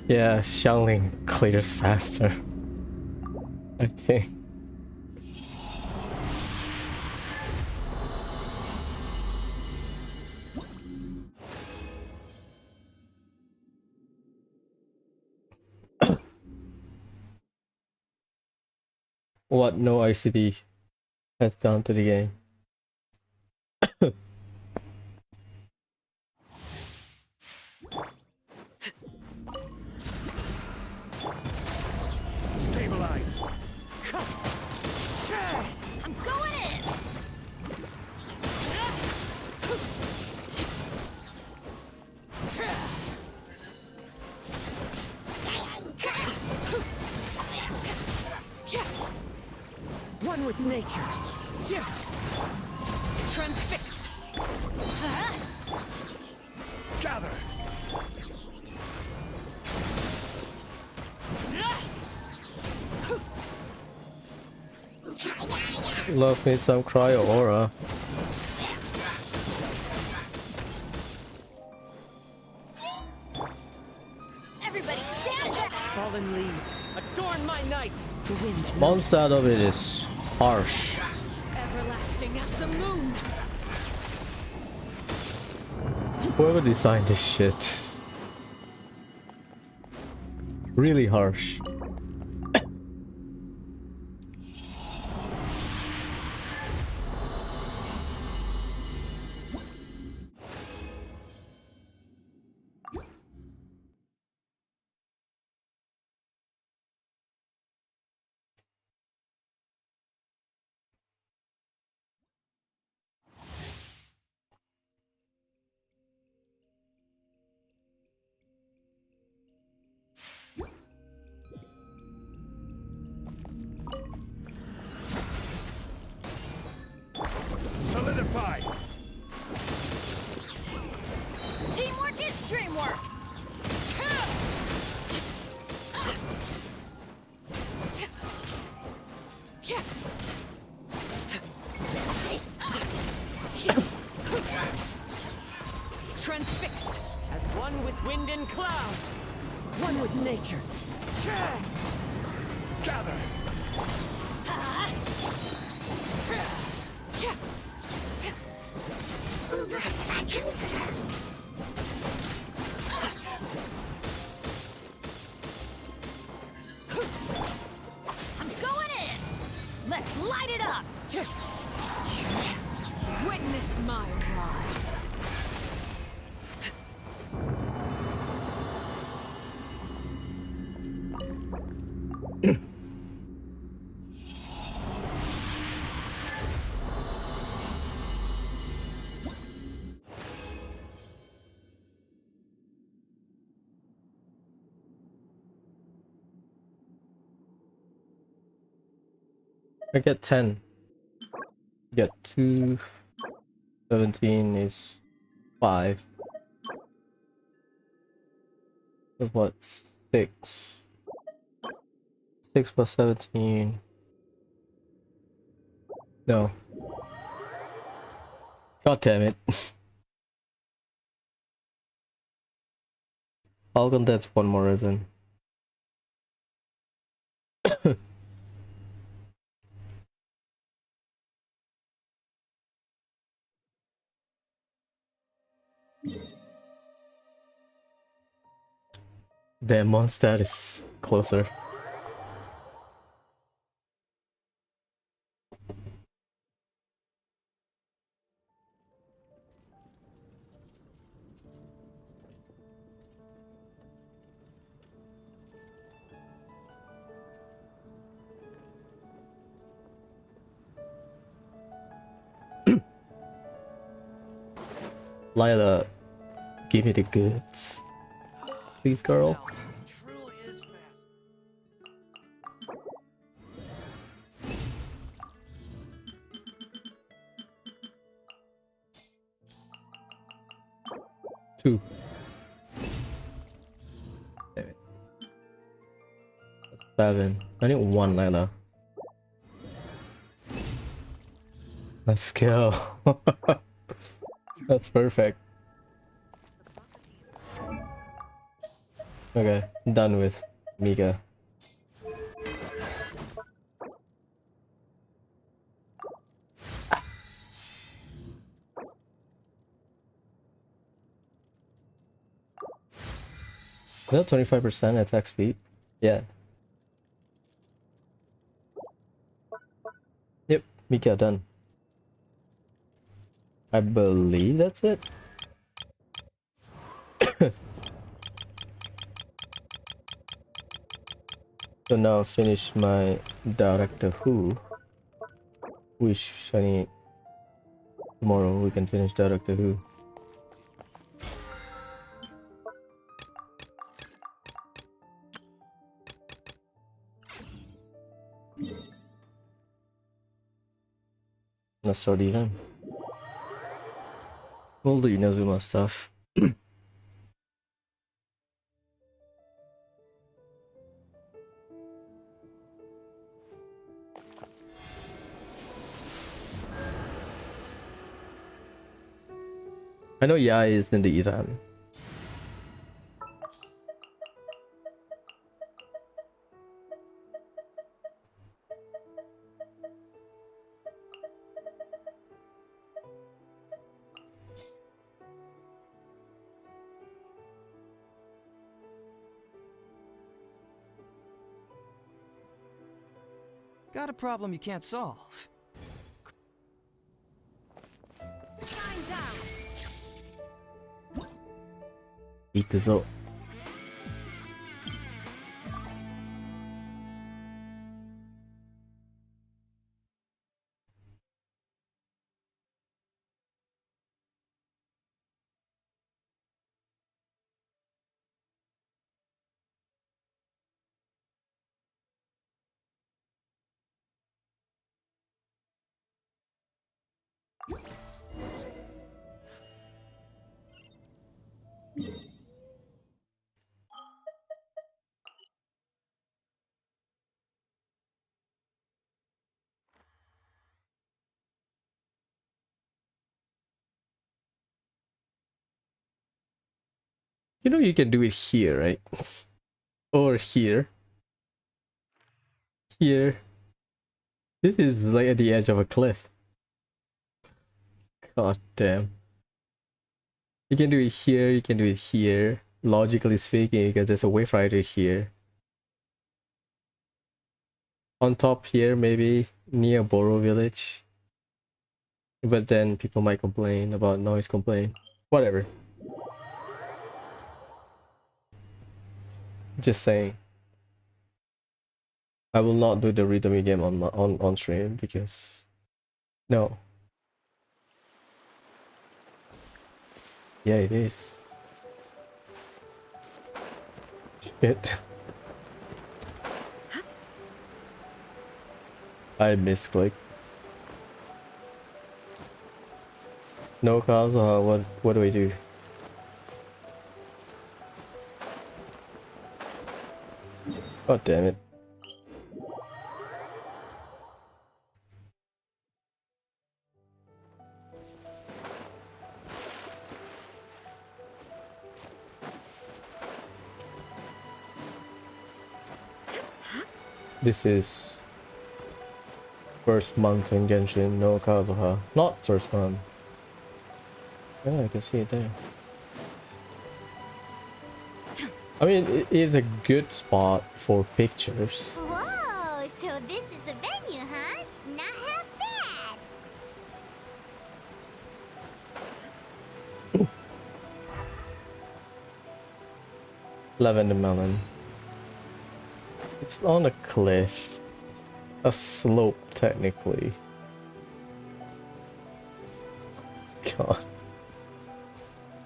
Yeah, Xiangling clears faster. I think. What no ICD has done to the game. Stabilize. I'm going in! One with nature. Transfixed. Gather. Love me some cryo aura. Everybody stand back! Fallen leaves. Adorn my night. The wind knows. One side of it is harsh. Everlasting as the moon. Whoever designed this shit. Really harsh. Solidify. Teamwork is dreamwork! Transfixed. As one with wind and cloud. One with nature. Gather. Light it up! Witness my rise. I get 10. Get 2. 17 is 5. That's what? 6. 6 plus 17. No. God damn it. I'll condense one more resin. Damn, Mondstadt is closer. Lila, give me the goods. Please, girl. Wow, it truly is fast. 2. Damn it. That's 7. I need 1, Lila. Let's go. That's perfect. Okay, done with Mika. Is that 25% attack speed? Yeah. Yep, Mika done. I believe that's it. So now finish my Director Who. Which I need tomorrow we can finish Director Who. Let's start even. We'll do Inazuma stuff. I know Yai is in the event. Got a problem you can't solve. Time down! Eat this up. You know you can do it here, right? Or here. Here. This is like at the edge of a cliff. God damn. You can do it here, you can do it here. Logically speaking, because there's a wave rider here. On top here, maybe. near Boro village. But then people might complain about noise complaint. Whatever. Just saying. I will not do the rhythm game on stream because no. Yeah, it is. Shit. I misclicked. No cars, what do we do? God damn it. This is first month in Genshin, no Kazuha. Not first month. Yeah, I can see it there. I mean, it is a good spot for pictures. Whoa, so this is the venue, huh? Not half bad. Lavender melon. It's on a cliff. A slope, technically. God.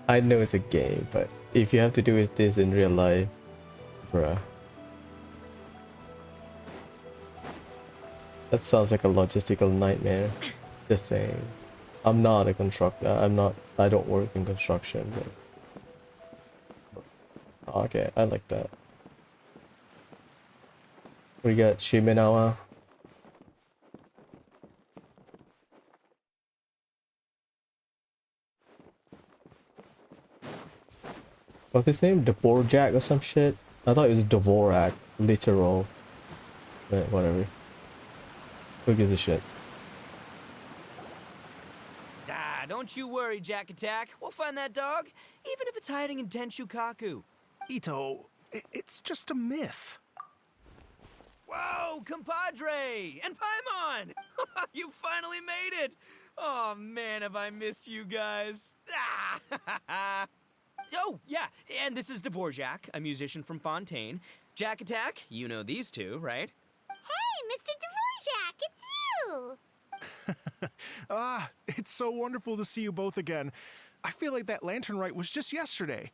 I know it's a game, but if you have to do this in real life, bruh. That sounds like a logistical nightmare. Just saying. I'm not a constructor. I don't work in construction, but... Okay, I like that. We got Shiminawa. What's his name? Dvorak or some shit? I thought it was Dvorak. Literal. But whatever. Who gives a shit? Ah, don't you worry, Jack Attack. We'll find that dog, even if it's hiding in Tenshukaku. Ito, it's just a myth. Whoa, compadre! And Paimon! You finally made it! Oh man, have I missed you guys. Ah! Oh, yeah, and this is Dvorak, a musician from Fontaine. Jack Attack, you know these two, right? Hey, Mr. Dvorak, it's you! It's so wonderful to see you both again. I feel like that lantern rite was just yesterday.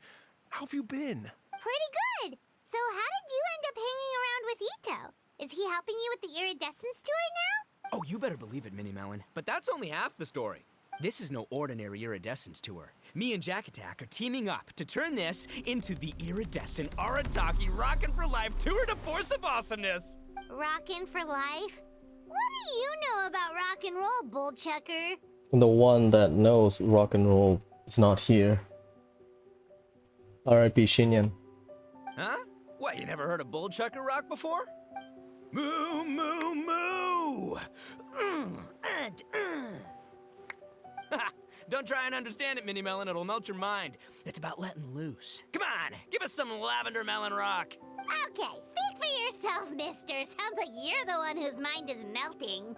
How have you been? Pretty good. So how did you end up hanging around with Ito? Is he helping you with the Iridescent tour now? Oh, you better believe it, Minnie Melon. But that's only half the story. This is no ordinary Iridescent tour. Me and Jack Attack are teaming up to turn this into the Iridescent Arataki Rockin' for Life Tour de Force of Awesomeness. Rockin' for life? What do you know about rock and roll, bullchucker? The one that knows rock and roll is not here. R.I.P. Shinyan. Huh? What, you never heard of Bullchucker Rock before? Moo, moo, moo! Don't try and understand it, Minnie Melon. It'll melt your mind. It's about letting loose. Come on, give us some lavender melon rock. Okay, speak for yourself, mister. Sounds like you're the one whose mind is melting.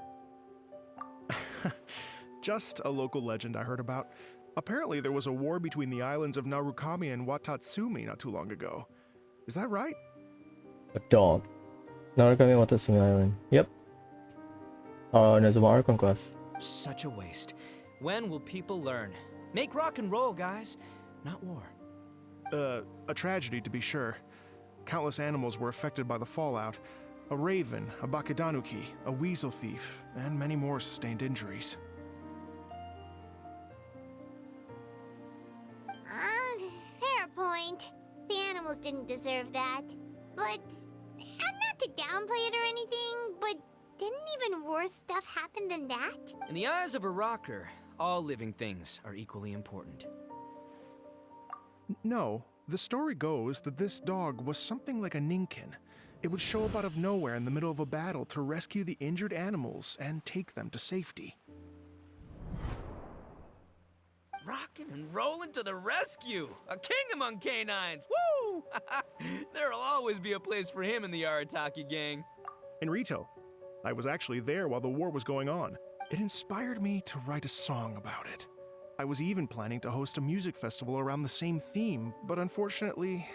Just a local legend I heard about. Apparently there was a war between the islands of Narukami and Watatsumi not too long ago. Is that right? A dog. Narukami Watatsumi Island. Yep. Nezumara Conquest. Such a waste. When will people learn? Make rock and roll, guys, not war. A tragedy to be sure. Countless animals were affected by the fallout. A raven, a bakedanuki, a weasel thief, and many more sustained injuries. Fair point. The animals didn't deserve that. But, not to downplay it or anything, but didn't even worse stuff happen than that? In the eyes of a rocker, all living things are equally important. No, the story goes that this dog was something like a ninkin. It would show up out of nowhere in the middle of a battle to rescue the injured animals and take them to safety. Rockin' and rollin' to the rescue! A king among canines! Woo! There'll always be a place for him in the Arataki gang. And Rito, I was actually there while the war was going on. It inspired me to write a song about it. I was even planning to host a music festival around the same theme, but unfortunately,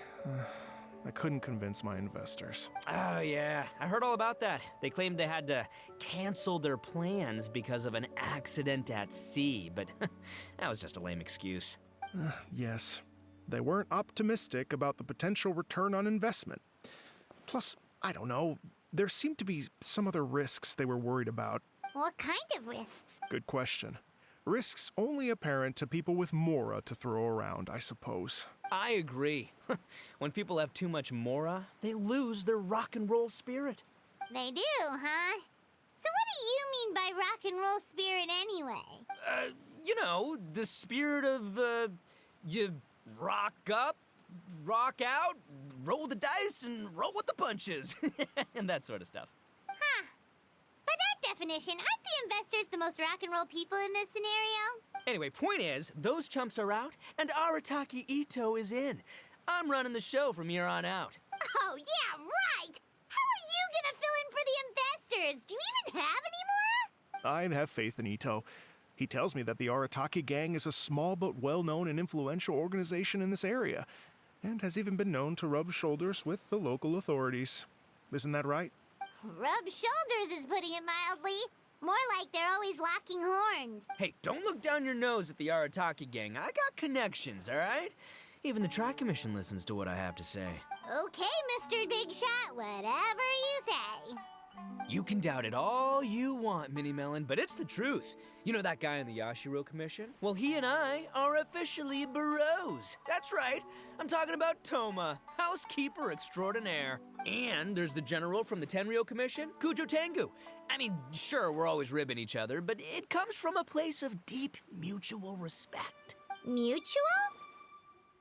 I couldn't convince my investors. Oh, yeah. I heard all about that. They claimed they had to cancel their plans because of an accident at sea, but that was just a lame excuse. Yes, they weren't optimistic about the potential return on investment. Plus, I don't know, there seemed to be some other risks they were worried about. What kind of risks? Good question. Risks only apparent to people with mora to throw around, I suppose. I agree. When people have too much mora, they lose their rock and roll spirit. They do, huh? So what do you mean by rock and roll spirit anyway? You know, the spirit of, you rock up, rock out, roll the dice, and roll with the punches. And that sort of stuff. Huh. By that definition, aren't the investors the most rock and roll people in this scenario? Anyway, point is, those chumps are out, and Arataki Ito is in. I'm running the show from here on out. Oh, yeah, right! How are you gonna fill in for the investors? Do you even have any more? I have faith in Ito. He tells me that the Arataki gang is a small but well-known and influential organization in this area, and has even been known to rub shoulders with the local authorities. Isn't that right? Rub shoulders is putting it mildly. More like they're always locking horns. Hey, don't look down your nose at the Arataki gang. I got connections, all right? Even the Tri-Commission listens to what I have to say. Okay, Mr. Big Shot, whatever you say. You can doubt it all you want, Mini Melon, but it's the truth. You know that guy in the Yashiro Commission? Well, he and I are officially bros. That's right. I'm talking about Toma, housekeeper extraordinaire. And there's the general from the Tenryo Commission, Kujo Tengu. I mean, sure, we're always ribbing each other, but it comes from a place of deep mutual respect. Mutual?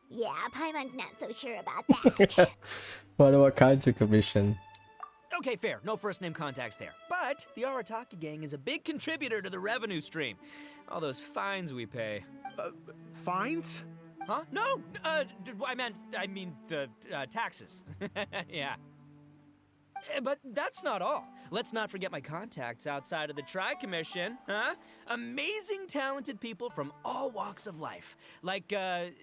Yeah, Paimon's not so sure about that. What kind of commission? Okay, fair. No first-name contacts there. But the Arataki gang is a big contributor to the revenue stream. All those fines we pay. Fines? Huh? No! I mean the taxes. Yeah. But that's not all. Let's not forget my contacts outside of the Tri-Commission, huh? Amazing, talented people from all walks of life. Like the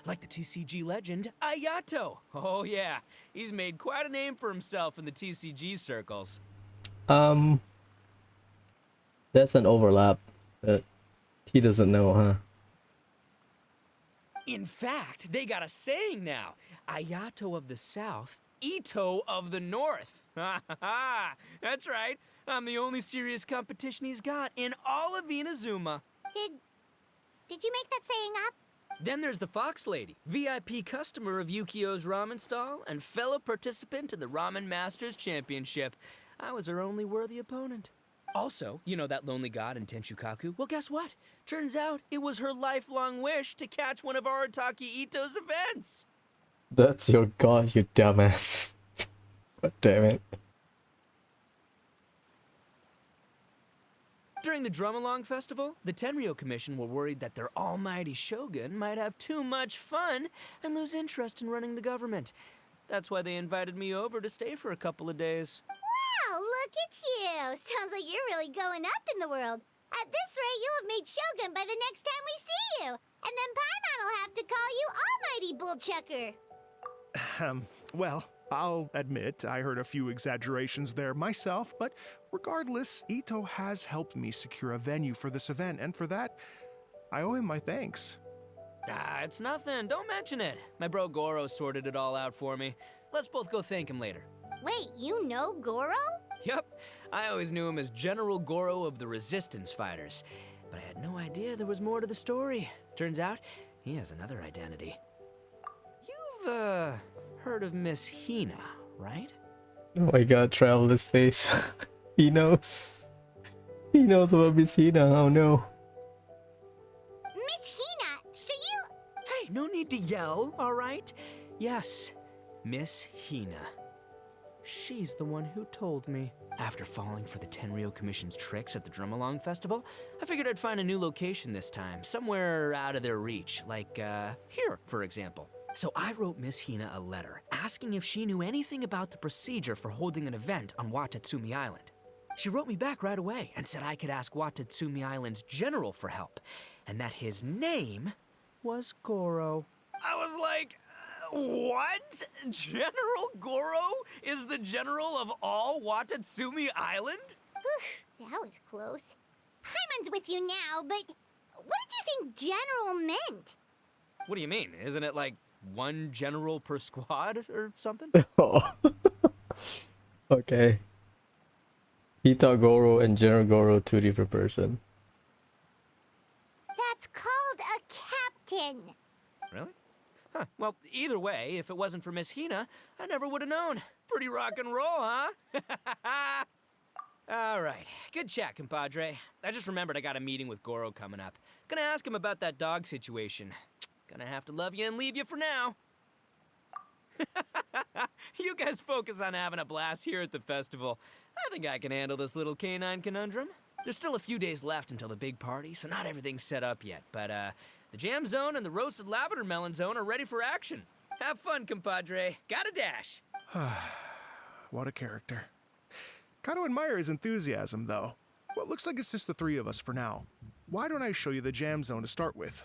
TCG legend, Ayato. Oh yeah, he's made quite a name for himself in the TCG circles. There's an overlap that he doesn't know, huh? In fact, they got a saying now. Ayato of the South, Ito of the North. Ha ha ha! That's right. I'm the only serious competition he's got in all of Inazuma. Did you make that saying up? Then there's the Fox Lady, VIP customer of Yukio's ramen stall and fellow participant in the Ramen Masters Championship. I was her only worthy opponent. Also, you know that lonely god in Tenchukaku? Well, guess what? Turns out it was her lifelong wish to catch one of Arataki Ito's events. That's your god, you dumbass. God damn it. During the Drum-Along Festival, the Tenryo Commission were worried that their almighty shogun might have too much fun and lose interest in running the government. That's why they invited me over to stay for a couple of days. Wow, look at you! Sounds like you're really going up in the world. At this rate, you'll have made Shogun by the next time we see you. And then Paimon will have to call you Almighty Bullchucker. Well, I'll admit I heard a few exaggerations there myself, but regardless, Ito has helped me secure a venue for this event, and for that, I owe him my thanks. It's nothing. Don't mention it. My bro Goro sorted it all out for me. Let's both go thank him later. Wait, you know Goro? Yup. I always knew him as General Goro of the Resistance Fighters. But I had no idea there was more to the story. Turns out, he has another identity. You've, heard of Miss Hina, right? Oh my god, Traveler's face. He knows. He knows about Miss Hina, oh no. Miss Hina, so you... Hey, no need to yell, all right? Yes, Miss Hina. She's the one who told me. After falling for the Tenryo Commission's tricks at the Drum-Along Festival, I figured I'd find a new location this time, somewhere out of their reach, like, here, for example. So I wrote Miss Hina a letter, asking if she knew anything about the procedure for holding an event on Watatsumi Island. She wrote me back right away and said I could ask Watatsumi Island's general for help, and that his name was Goro. I was like, what? General Goro is the general of all Watatsumi Island? Whew, that was close. Paimon's with you now, but what did you think general meant? What do you mean? Isn't it like one general per squad or something? Oh. Okay. Itagoro and General Goro, two different person. That's called a captain. Really? Huh. Well, either way, if it wasn't for Miss Hina, I never would have known. Pretty rock and roll, huh? All right. Good chat, compadre. I just remembered I got a meeting with Goro coming up. Gonna ask him about that dog situation. Gonna have to love you and leave you for now. You guys focus on having a blast here at the festival. I think I can handle this little canine conundrum. There's still a few days left until the big party, so not everything's set up yet. But, the jam zone and the roasted lavender melon zone are ready for action. Have fun, compadre. Gotta dash. What a character. Kind of admire his enthusiasm, though. Well, it looks like it's just the three of us for now. Why don't I show you the jam zone to start with?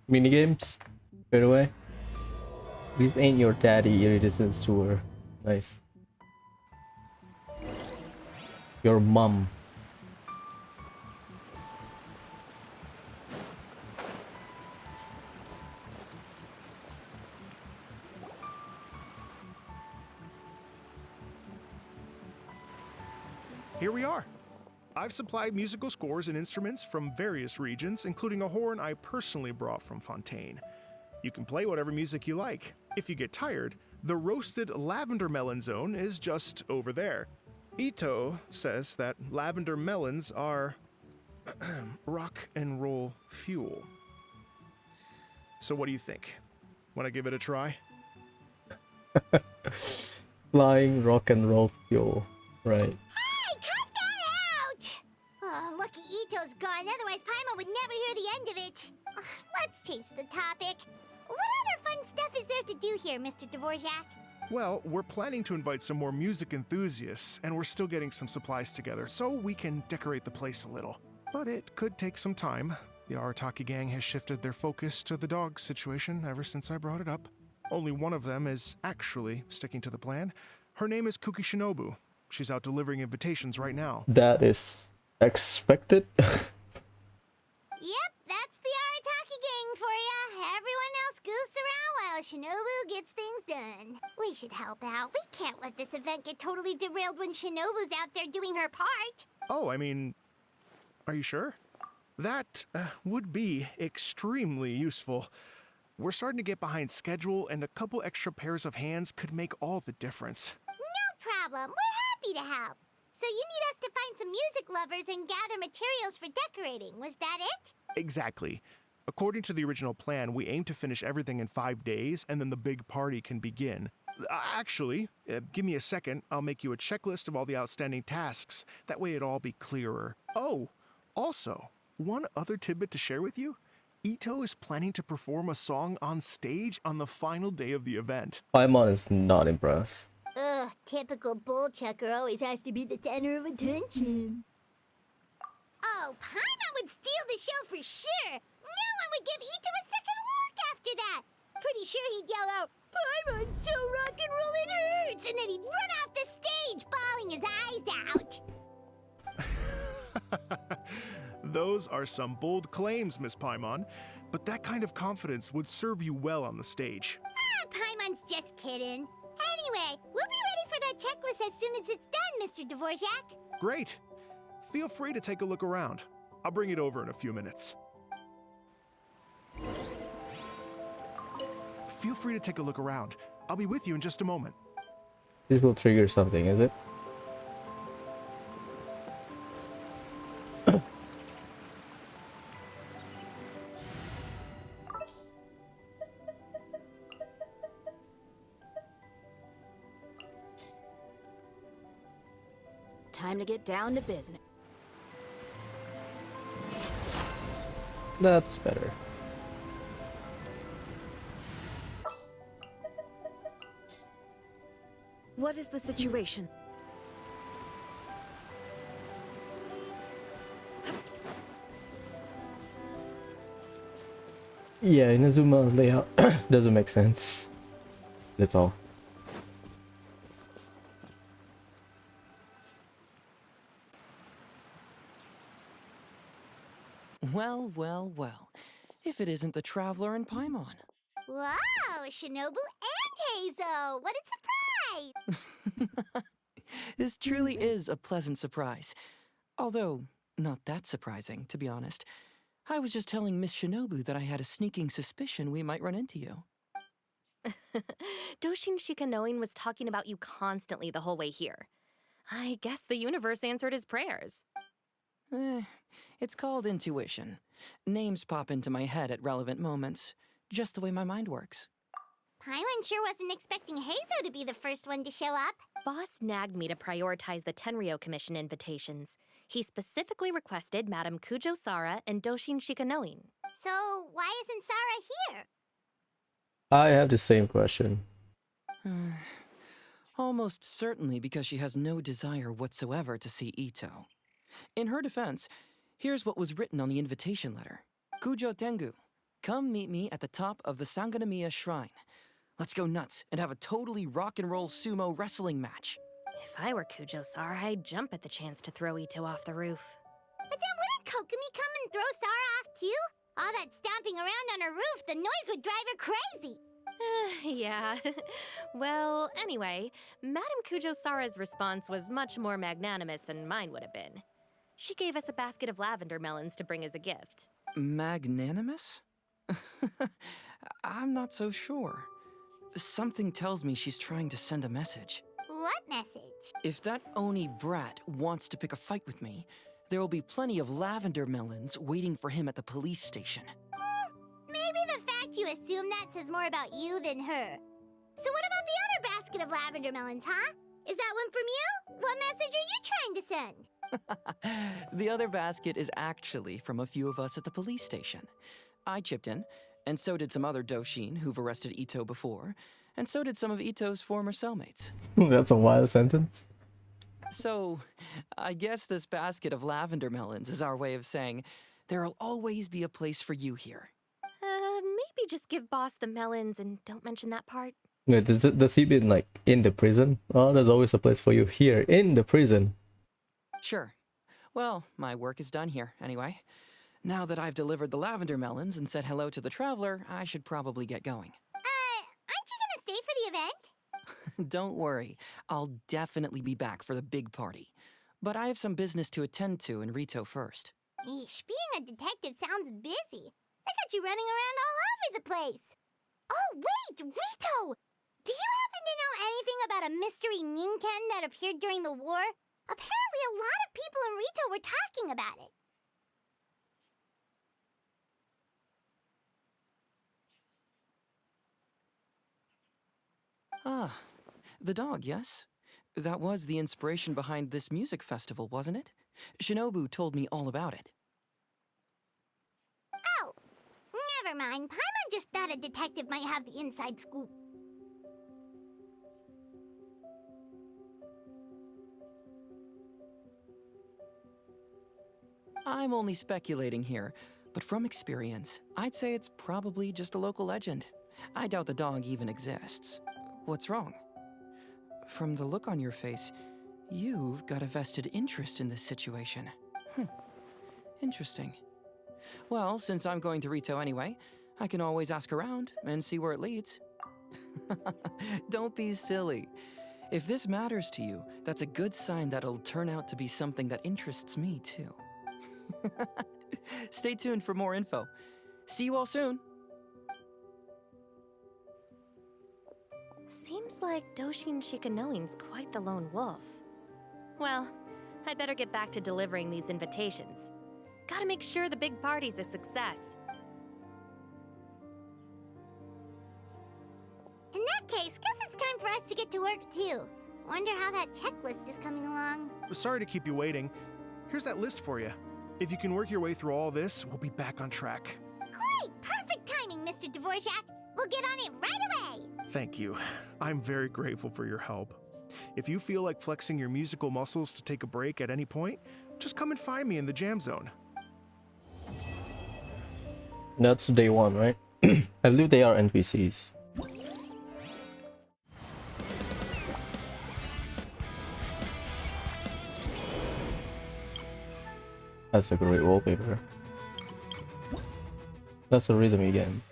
Minigames? Right away. This ain't your daddy Iridescent tour. Nice. Your mom. Here we are. I've supplied musical scores and instruments from various regions, including a horn I personally brought from Fontaine. You can play whatever music you like. If you get tired, the roasted lavender melon zone is just over there. Ito says that lavender melons are rock and roll fuel. So what do you think? Want to give it a try? Flying rock and roll fuel. Right. Hey, cut that out! Oh, lucky Ito's gone, otherwise Paimon would never hear the end of it. Ugh, let's change the topic. What other fun stuff is there to do here, Mr. Dvorak? Well, we're planning to invite some more music enthusiasts, and we're still getting some supplies together, so we can decorate the place a little. But it could take some time. The Arataki gang has shifted their focus to the dog situation ever since I brought it up. Only one of them is actually sticking to the plan. Her name is Kuki Shinobu. She's out delivering invitations right now. That is expected. Yep, that's the Arataki gang for ya. Everyone else goofs around while Shinobu gets things done. We should help out. We can't let this event get totally derailed when Shinobu's out there doing her part. Oh, I mean, are you sure? That would be extremely useful. We're starting to get behind schedule, and a couple extra pairs of hands could make all the difference. No problem. We're happy to help. So you need us to find some music lovers and gather materials for decorating. Was that it? Exactly. According to the original plan, we aim to finish everything in 5 days, and then the big party can begin. Actually, give me a second. I'll make you a checklist of all the outstanding tasks. That way it'll all be clearer. Oh, also, one other tidbit to share with you. Ito is planning to perform a song on stage on the final day of the event. Paimon is not impressed. Ugh, typical bull chucker always has to be the center of attention. Oh, Paimon would steal the show for sure. No one would give Ito a second look after that. Pretty sure he'd yell out, "Paimon's so rock and roll it hurts!" And then he'd run off the stage, bawling his eyes out. Those are some bold claims, Miss Paimon, but that kind of confidence would serve you well on the stage. Ah, Paimon's just kidding. Anyway, we'll be ready for that checklist as soon as it's done, Mr. Dvorak. Great. Feel free to take a look around. I'll bring it over in a few minutes. Feel free to take a look around. I'll be with you in just a moment. This will trigger something, is it? Time to get down to business. That's better. What is the situation? Yeah, Inazuma's layout doesn't make sense. That's all. Well, well, well. If it isn't the Traveler and Paimon. Wow, Shinobu and Heizo! What a surprise! This truly is a pleasant surprise. Although, not that surprising, to be honest. I was just telling Miss Shinobu that I had a sneaking suspicion we might run into you. Doshin Shikanoin was talking about you constantly the whole way here. I guess the universe answered his prayers. It's called intuition. Names pop into my head at relevant moments, just the way my mind works. Paimon sure wasn't expecting Heizo to be the first one to show up. Boss nagged me to prioritize the Tenryo Commission invitations. He specifically requested Madame Kujo Sara and Doshin Shikanoin. So why isn't Sara here? I have the same question. Almost certainly because she has no desire whatsoever to see Ito. In her defense, here's what was written on the invitation letter. Kujo Tengu, come meet me at the top of the Sanganamiya Shrine. Let's go nuts and have a totally rock and roll sumo wrestling match. If I were Kujo Sara, I'd jump at the chance to throw Ito off the roof. But then wouldn't Kokomi come and throw Sara off too? All that stomping around on her roof, the noise would drive her crazy. Yeah. Well, anyway, Madame Kujo Sara's response was much more magnanimous than mine would have been. She gave us a basket of lavender melons to bring as a gift. Magnanimous? I'm not so sure. Something tells me she's trying to send a message. What message? If that Oni brat wants to pick a fight with me, there will be plenty of lavender melons waiting for him at the police station. Maybe the fact you assume that says more about you than her. So what about the other basket of lavender melons, huh? Is that one from you? What message are you trying to send? The other basket is actually from a few of us at the police station. I chipped in, and so did some other Doshin who've arrested Ito before, and so did some of Ito's former cellmates. That's a wild sentence. So, I guess this basket of lavender melons is our way of saying, there'll always be a place for you here. Maybe just give Boss the melons and don't mention that part. Yeah, does he mean like in the prison? Oh, there's always a place for you here in the prison. Sure. Well, my work is done here, anyway. Now that I've delivered the lavender melons and said hello to the traveler, I should probably get going. Aren't you gonna stay for the event? Don't worry, I'll definitely be back for the big party. But I have some business to attend to in Rito first. Eesh, being a detective sounds busy. I got you running around all over the place. Oh, wait, Rito! Do you happen to know anything about a mystery Ninken that appeared during the war? Apparently a lot of people in Rito were talking about it. Ah, the dog, yes? That was the inspiration behind this music festival, wasn't it? Shinobu told me all about it. Oh, never mind. Paimon just thought a detective might have the inside scoop. I'm only speculating here, but from experience, I'd say it's probably just a local legend. I doubt the dog even exists. What's wrong? From the look on your face, you've got a vested interest in this situation. Interesting. Well, since I'm going to Rito anyway, I can always ask around and see where it leads. Don't be silly. If this matters to you, that's a good sign that it'll turn out to be something that interests me too. Stay tuned for more info. See you all soon. Seems like Doshin Shikanoin's quite the lone wolf. Well, I'd better get back to delivering these invitations. Gotta make sure the big party's a success. In that case, guess it's time for us to get to work too. Wonder how that checklist is coming along. Sorry to keep you waiting. Here's that list for you. If you can work your way through all this, we'll be back on track. Great! Perfect timing, Mr. Dvorak. We'll get on it right away! Thank you. I'm very grateful for your help. If you feel like flexing your musical muscles to take a break at any point, just come and find me in the jam zone. That's day one, right? I believe they are NPCs. That's a great wallpaper. That's a rhythm again.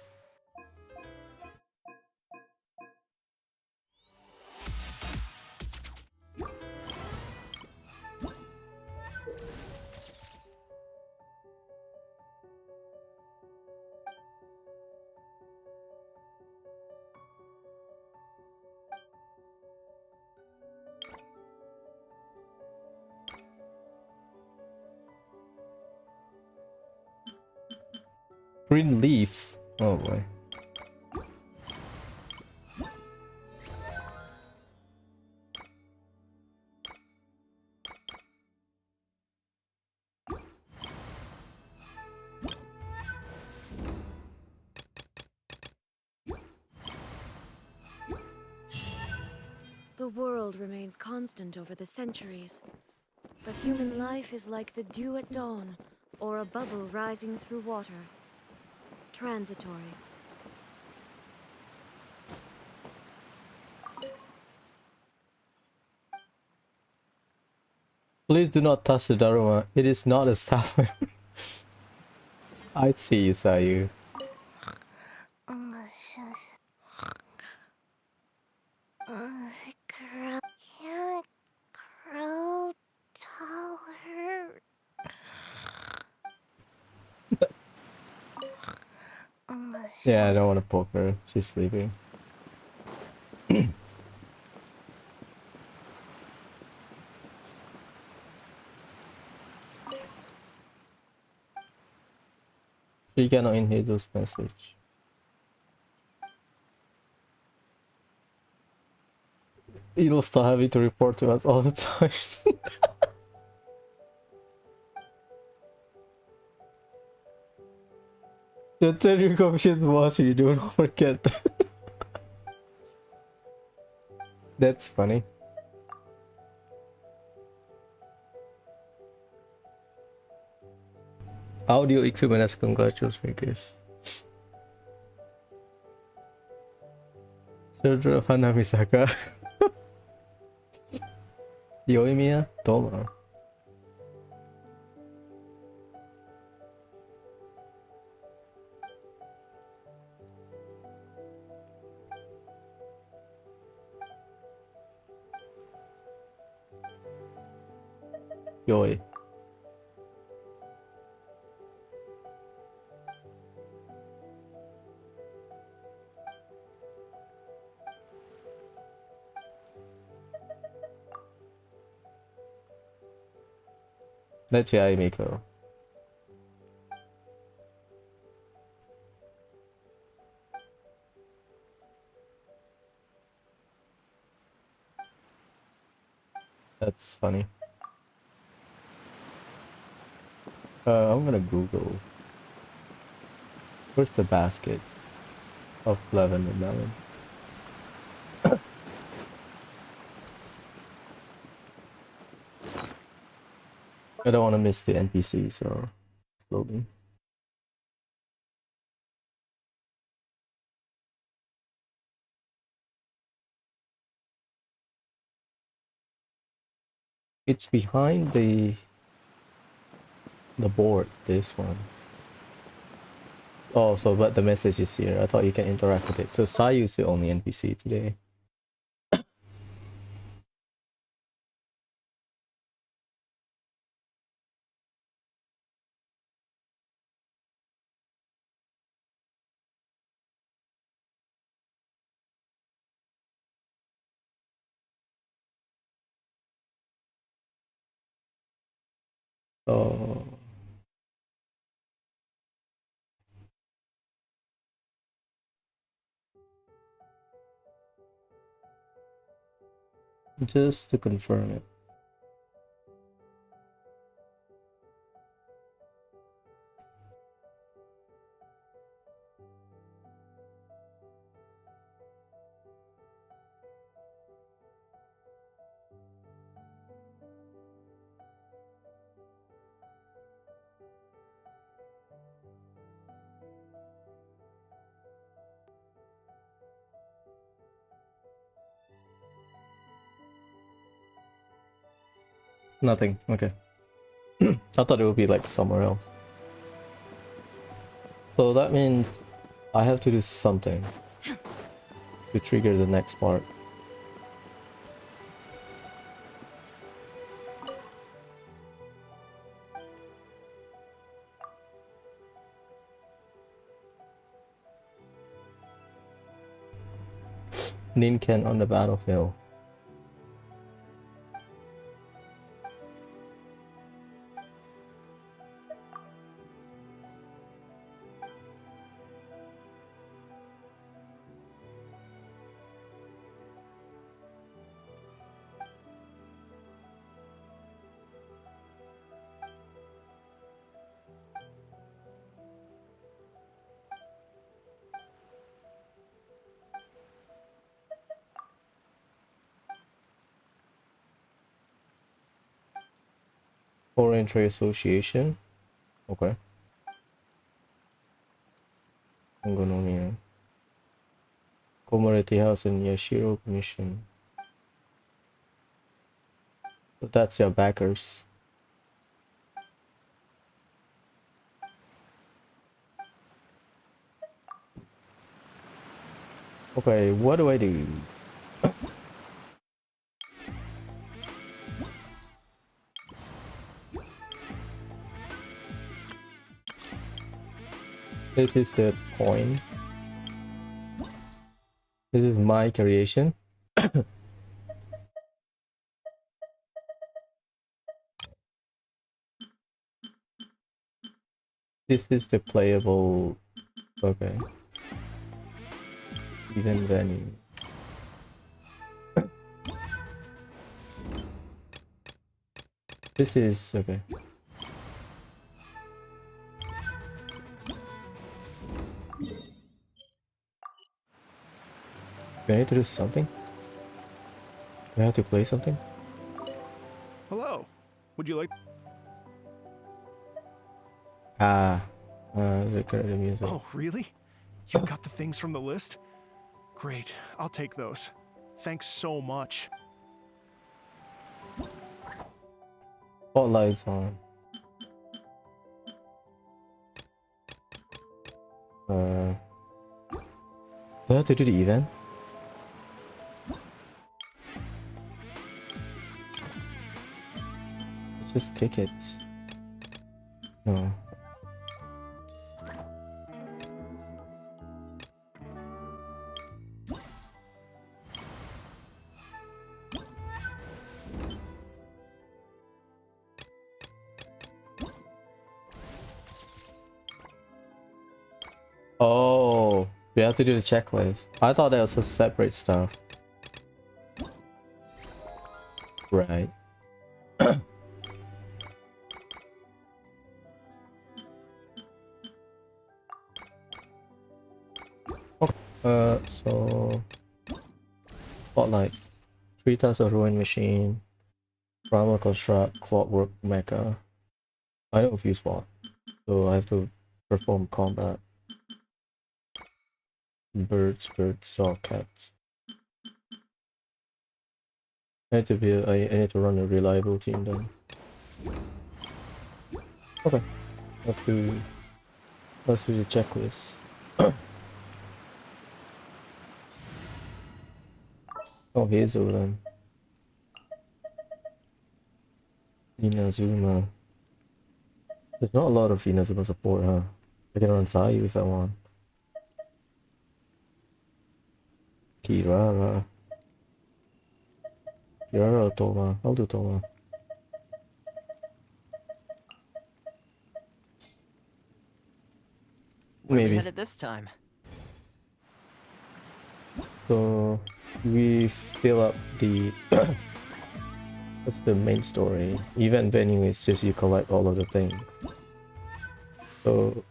Green leaves. Oh boy. The world remains constant over the centuries, but human life is like the dew at dawn, or a bubble rising through water. Transitory. Please do not touch the Daruma. It is not a staff. I see you, Sayu. Can't grow taller. Yeah, I don't want to poke her. She's sleeping. She cannot in Hazel's message. It'll start having to report to us all the time. The tell your commission's watching you, don't forget that. That's funny. Audio equipment as congratulations makers. Sergio Hanamisaka. Yoimiya Doma. Yoi. That's Yai Miko. That's funny. I'm gonna Google. Where's the basket of lavender melon? I don't want to miss the NPC, so slowly. It's behind the board, this one. Oh, so but the message is here. I thought you can interact with it. So Sayu is the only NPC today. Oh, just to confirm it. Nothing. Okay. I thought it would be like somewhere else. So that means I have to do something to trigger the next part. Ninken on the battlefield. Foreign Trade Association. Okay. Angonomiya. Community House and Yashiro Commission. So that's your backers. Okay, what do I do? This is the point. This is my creation. This is the playable. Okay. Event venue. This is okay. Do I need to do something? Do I have to play something? Hello. Would you like... The current music. Oh, really? You got the things from the list? Great. I'll take those. Thanks so much. Spotlight's on. Do I have to do the event? It's just tickets. No. Oh, we have to do the checklist. I thought that was a separate stuff. Right. Okay. So Spotlight, 3 times of Ruin Machine, Primal Construct, Clockwork Mecha. I know a few spot, so I have to perform combat. Birds, saw cats. I need to be. I need to run a reliable team then. Okay, let's do the checklist. Oh, Hazelland. Inazuma. There's not a lot of Inazuma support, huh? I can run Sayu if I want. Kirara or Toma? I'll do Toma. Where are we Maybe. headed this time? So we fill up the that's the main story. Event venue is just you collect all of the things. So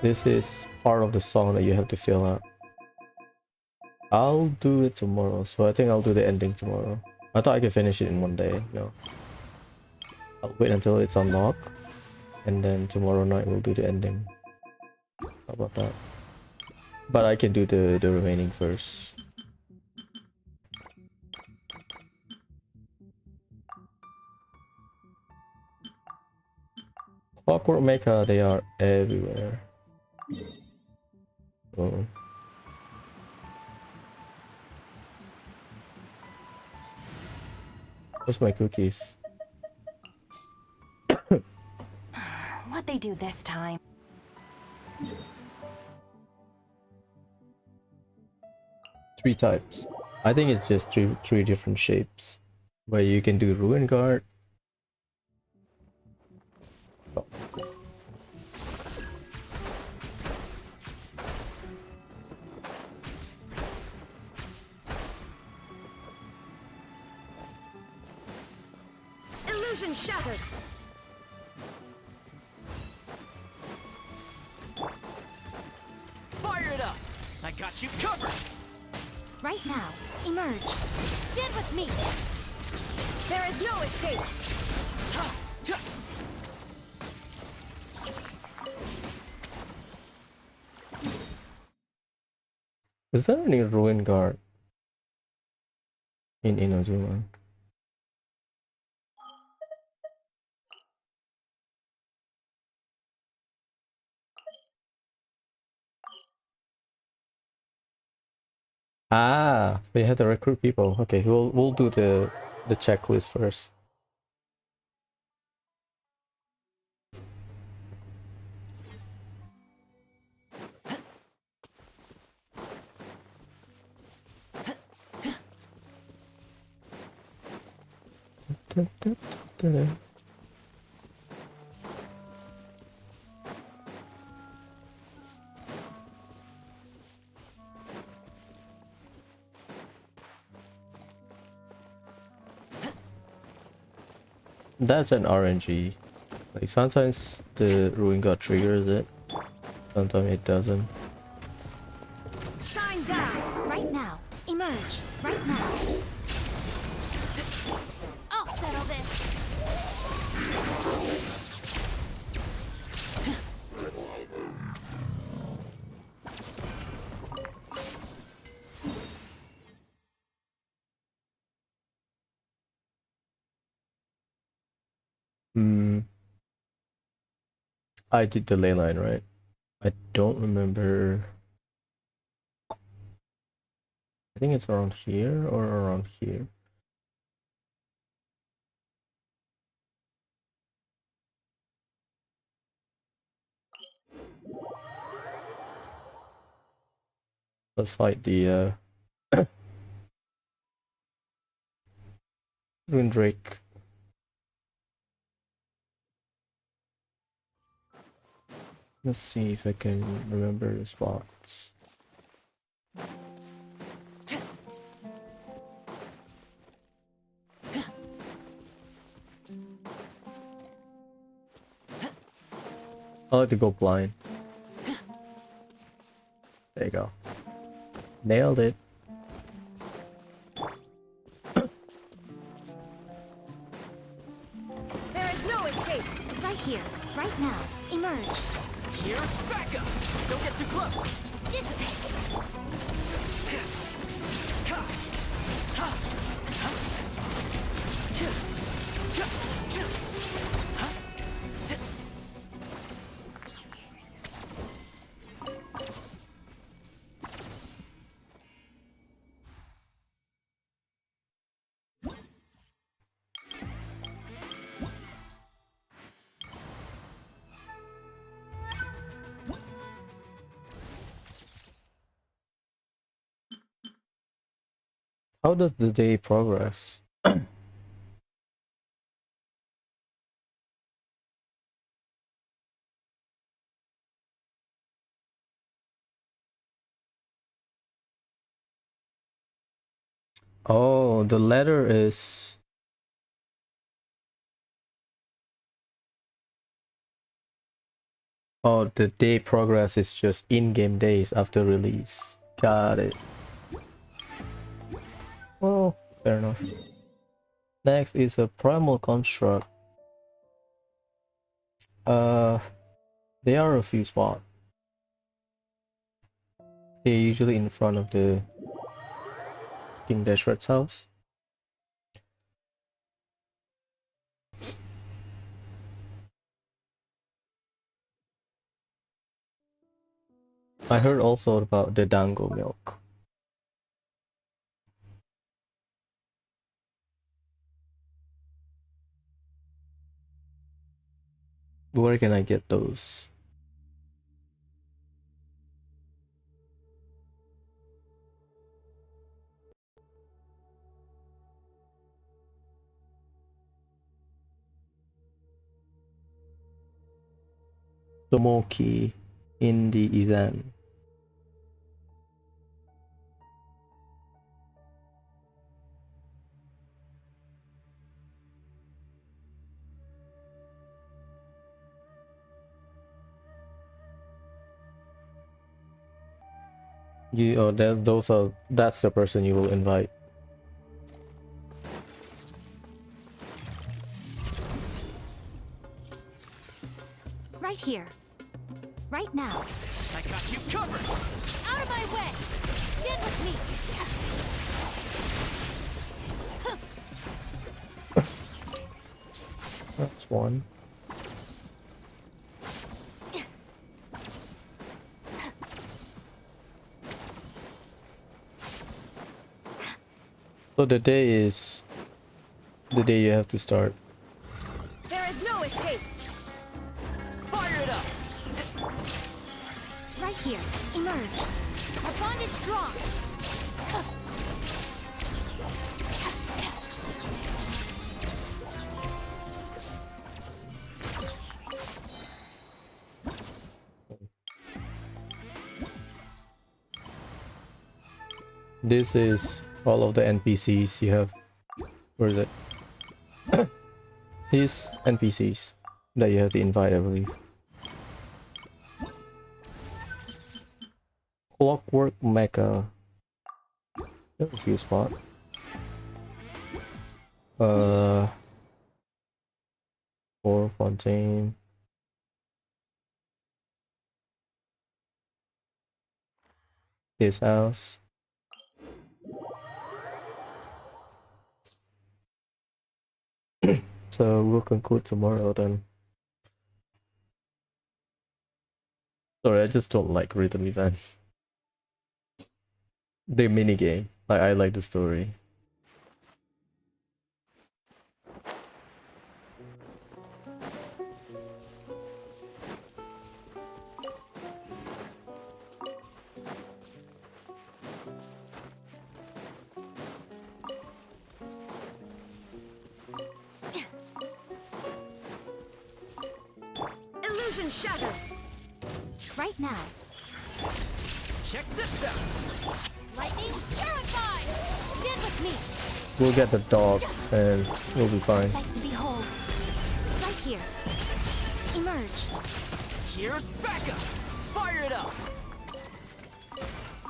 this is part of the song that you have to fill up. I'll do it tomorrow, so I think I'll do the ending tomorrow. I thought I could finish it in one day. No, I'll wait until it's unlocked, and then tomorrow night we'll do the ending. How about that? But I can do the remaining first. Clockwork Mecha, they are everywhere. Oh. Where's my cookies? What'd they do this time? 3 types. I think it's just three different shapes. Where you can do Ruin Guard. Oh. Illusion shattered! Fire it up! I got you covered! Right now, emerge. Stand with me. There is no escape! Ha! Ta! Is there any Ruin Guard in Inazuma? Ah, so you have to recruit people. Okay, we'll do the checklist first. That's an RNG. Like sometimes the Ruin God triggers it, sometimes it doesn't. Shine down! Right now, emerge. Right now. I'll settle this. Hmm. I did the ley line, right? I don't remember. I think it's around here or around here. Let's fight the Rune Drake. Let's see if I can remember the spots. I like to go blind. There you go. Nailed it. There is no escape! Right here. Right now. Emerge. Here's backup! Don't get too close! Dissipate. How does the day progress? Oh, the letter is... Oh, the day progress is just in-game days after release. Got it. Well, fair enough. Next is a primal construct. There are a few spots. They're usually in front of the King Dashrat's house. I heard also about the dango milk. Where can I get those? Tomoki in the event. That's the person you will invite. Right here. Right now. I got you covered! Out of my way! Stand with me! That's one. So the day is the day you have to start. There is no escape! Fire it up! Right here. Emerge. Our bond is strong. This is all of the NPCs you have. Where is it? These NPCs that you have to invite, I believe. Clockwork Mecha. That was a few spot. Four Fontaine. His house. So we'll conclude tomorrow then. Sorry, I just don't like rhythm events. The minigame. I like the story. Illusion shattered! Right now. Check this out! Lightning purified! Stand with me! We'll get the dog and we'll be fine. Sight to behold. Right here. Emerge. Here's backup! Fire it up!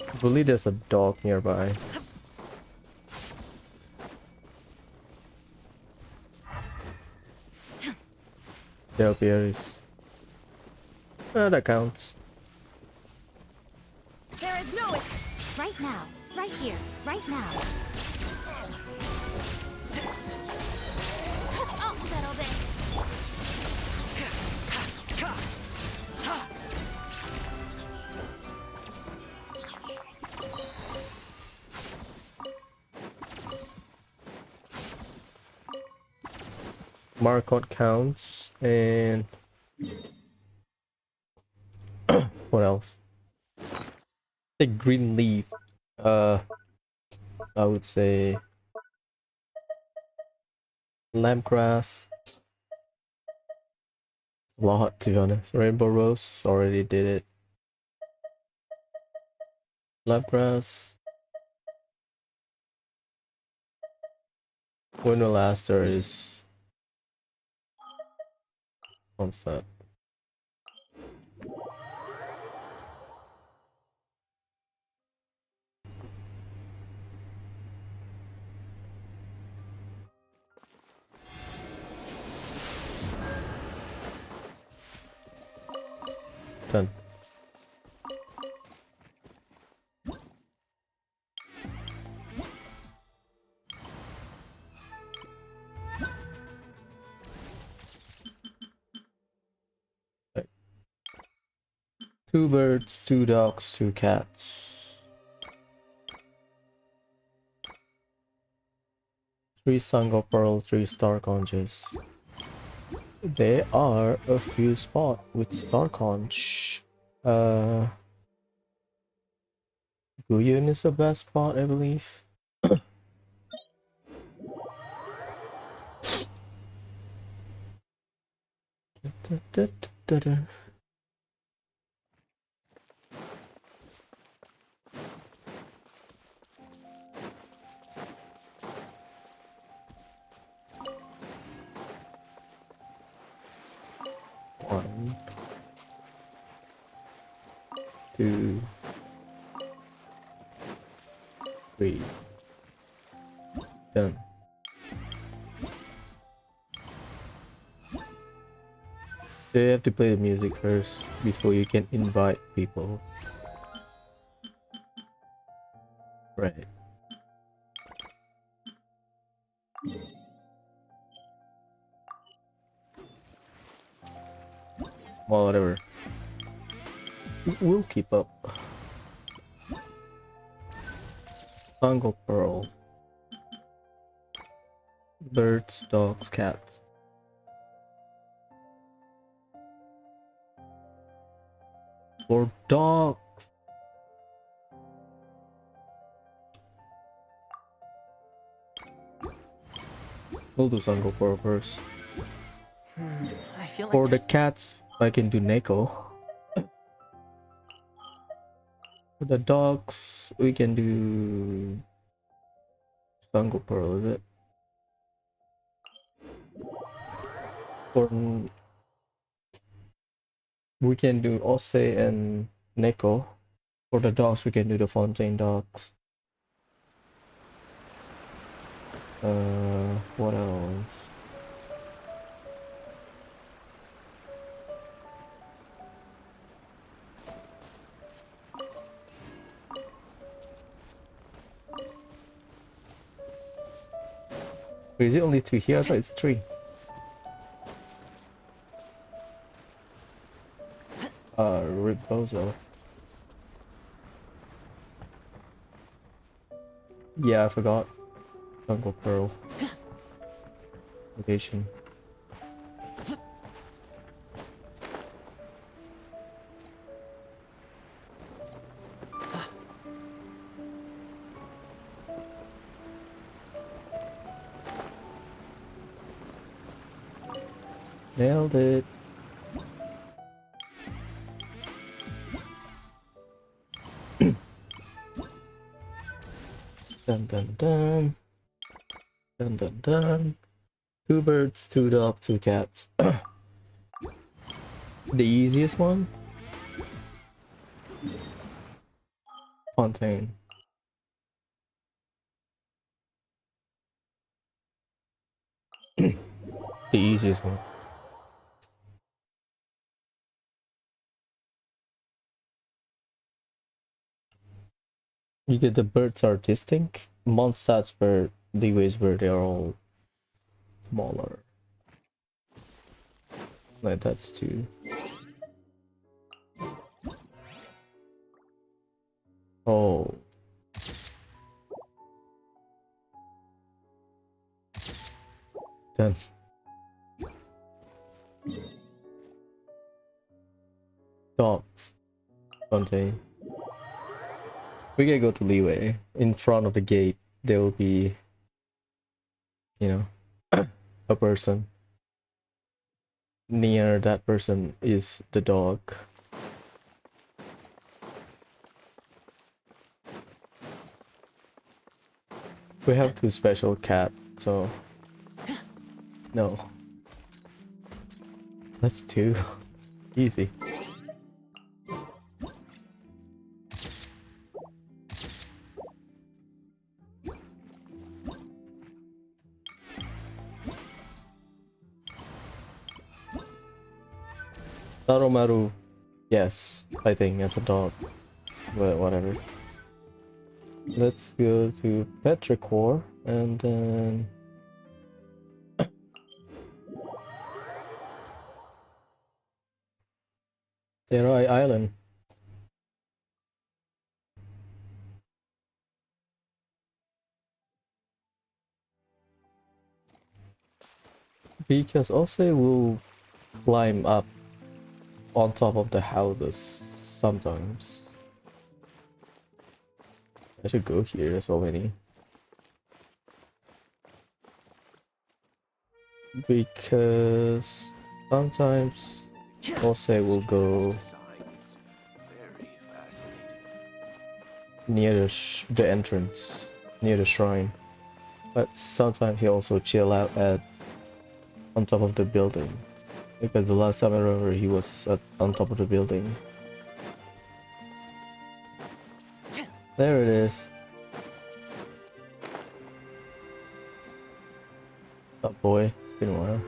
I believe there's a dog nearby. There appears. That counts. There is no escape! Right now. Right here. Right now. I'll settle this. Marcotte counts and what else? The green leaf. I would say lampgrass. A lot, to be honest. Rainbow rose already did it. Lampgrass. Winter Aster is on set. Done. 2 birds, 2 dogs, 2 cats. 3 Sango Pearl, 3 Star Conches. There are a few spots with Star Conch. Guyun is the best spot, I believe. One, 2, 3. Done. So you have to play the music first before you can invite people. Right. Well, whatever. We'll keep up. Tango Pearl. Birds, dogs, cats. For dogs. We'll do Tango Pearl first. I feel like For the there's... cats, I can do Neko. For the dogs, we can do Tango Pearl, is it? For we can do Ose and Neko. For the dogs, we can do the Fontaine dogs. What else? Wait, is it only 2 here? I thought it's 3. Rebozo. Yeah, I forgot. Jungle Pearl. Location. Nailed it. Dun dun dun. Dun dun dun. 2 birds, 2 dogs, 2 cats. The easiest one? Fontaine. The easiest one. You get the birds are distinct. Mondstadt's bird, Leeway's bird, they are all smaller. Like that's 2. Oh. Then. Dogs. Fontaine. We can go to Leeway. In front of the gate, there will be, you know, a person. Near that person is the dog. We have 2 special cats, so no. That's 2. Easy. Taromaru, yes, I think as a dog, but whatever. Let's go to Petrichor and then Serai Island. Because also will climb up on top of the houses sometimes. I should go here, there's so many. Because sometimes also will go near the entrance, near the shrine. But sometimes he also chill out at on top of the building. Because the last time I remember he was on top of the building. There it is. Oh boy, it's been a while.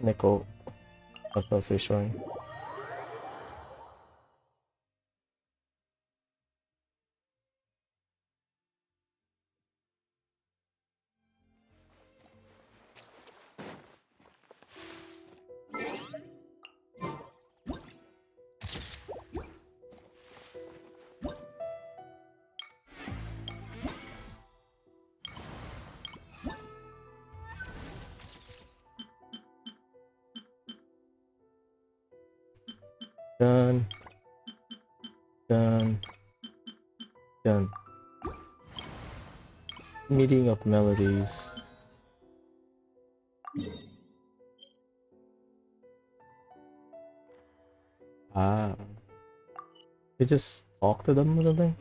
Nickel, that's what I shrine. Done. Done. Done. Meeting of melodies. Ah. You just talk to them or something?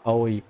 Aoi.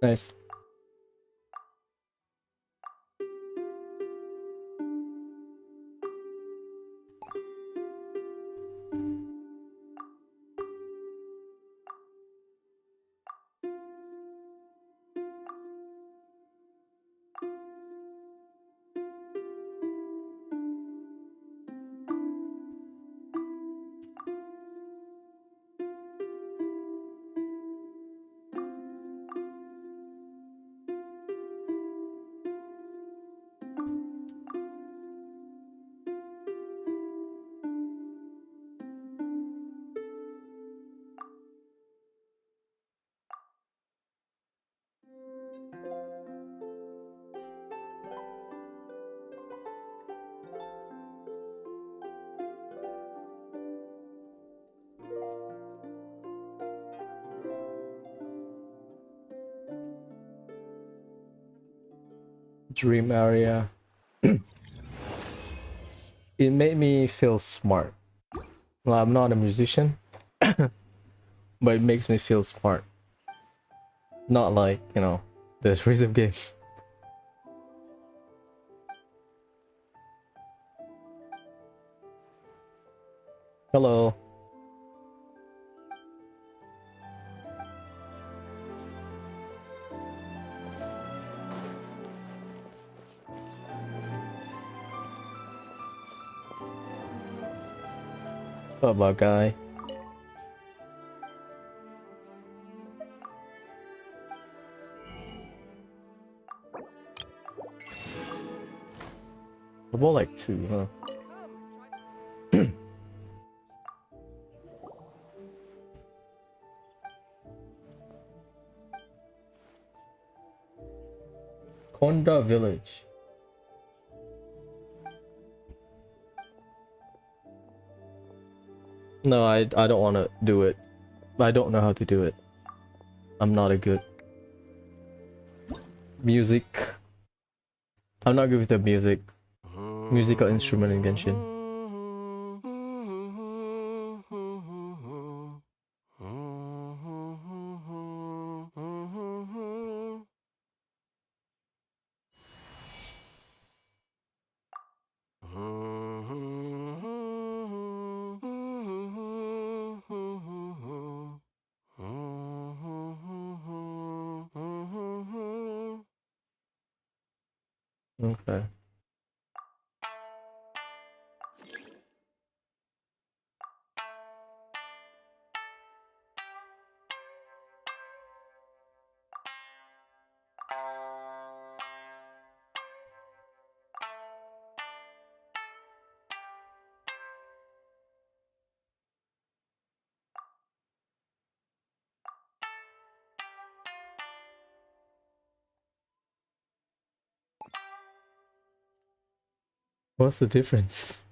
Nice. Dream area. It made me feel smart. Well, I'm not a musician, but it makes me feel smart. Not like, you know, this rhythm games. Hello. What about guy? About like 2, huh? Konda Village. No, I don't want to do it. I don't know how to do it. I'm not a good music. I'm not good with the musical instrument in Genshin. Okay. What's the difference?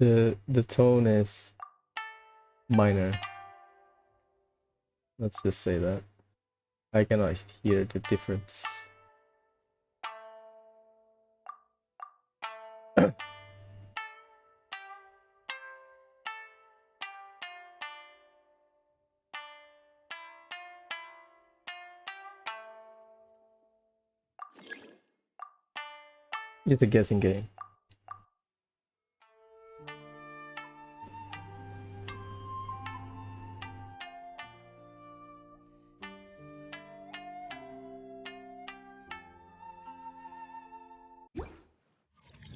The tone is minor. Let's just say that. I cannot hear the difference. It's a guessing game.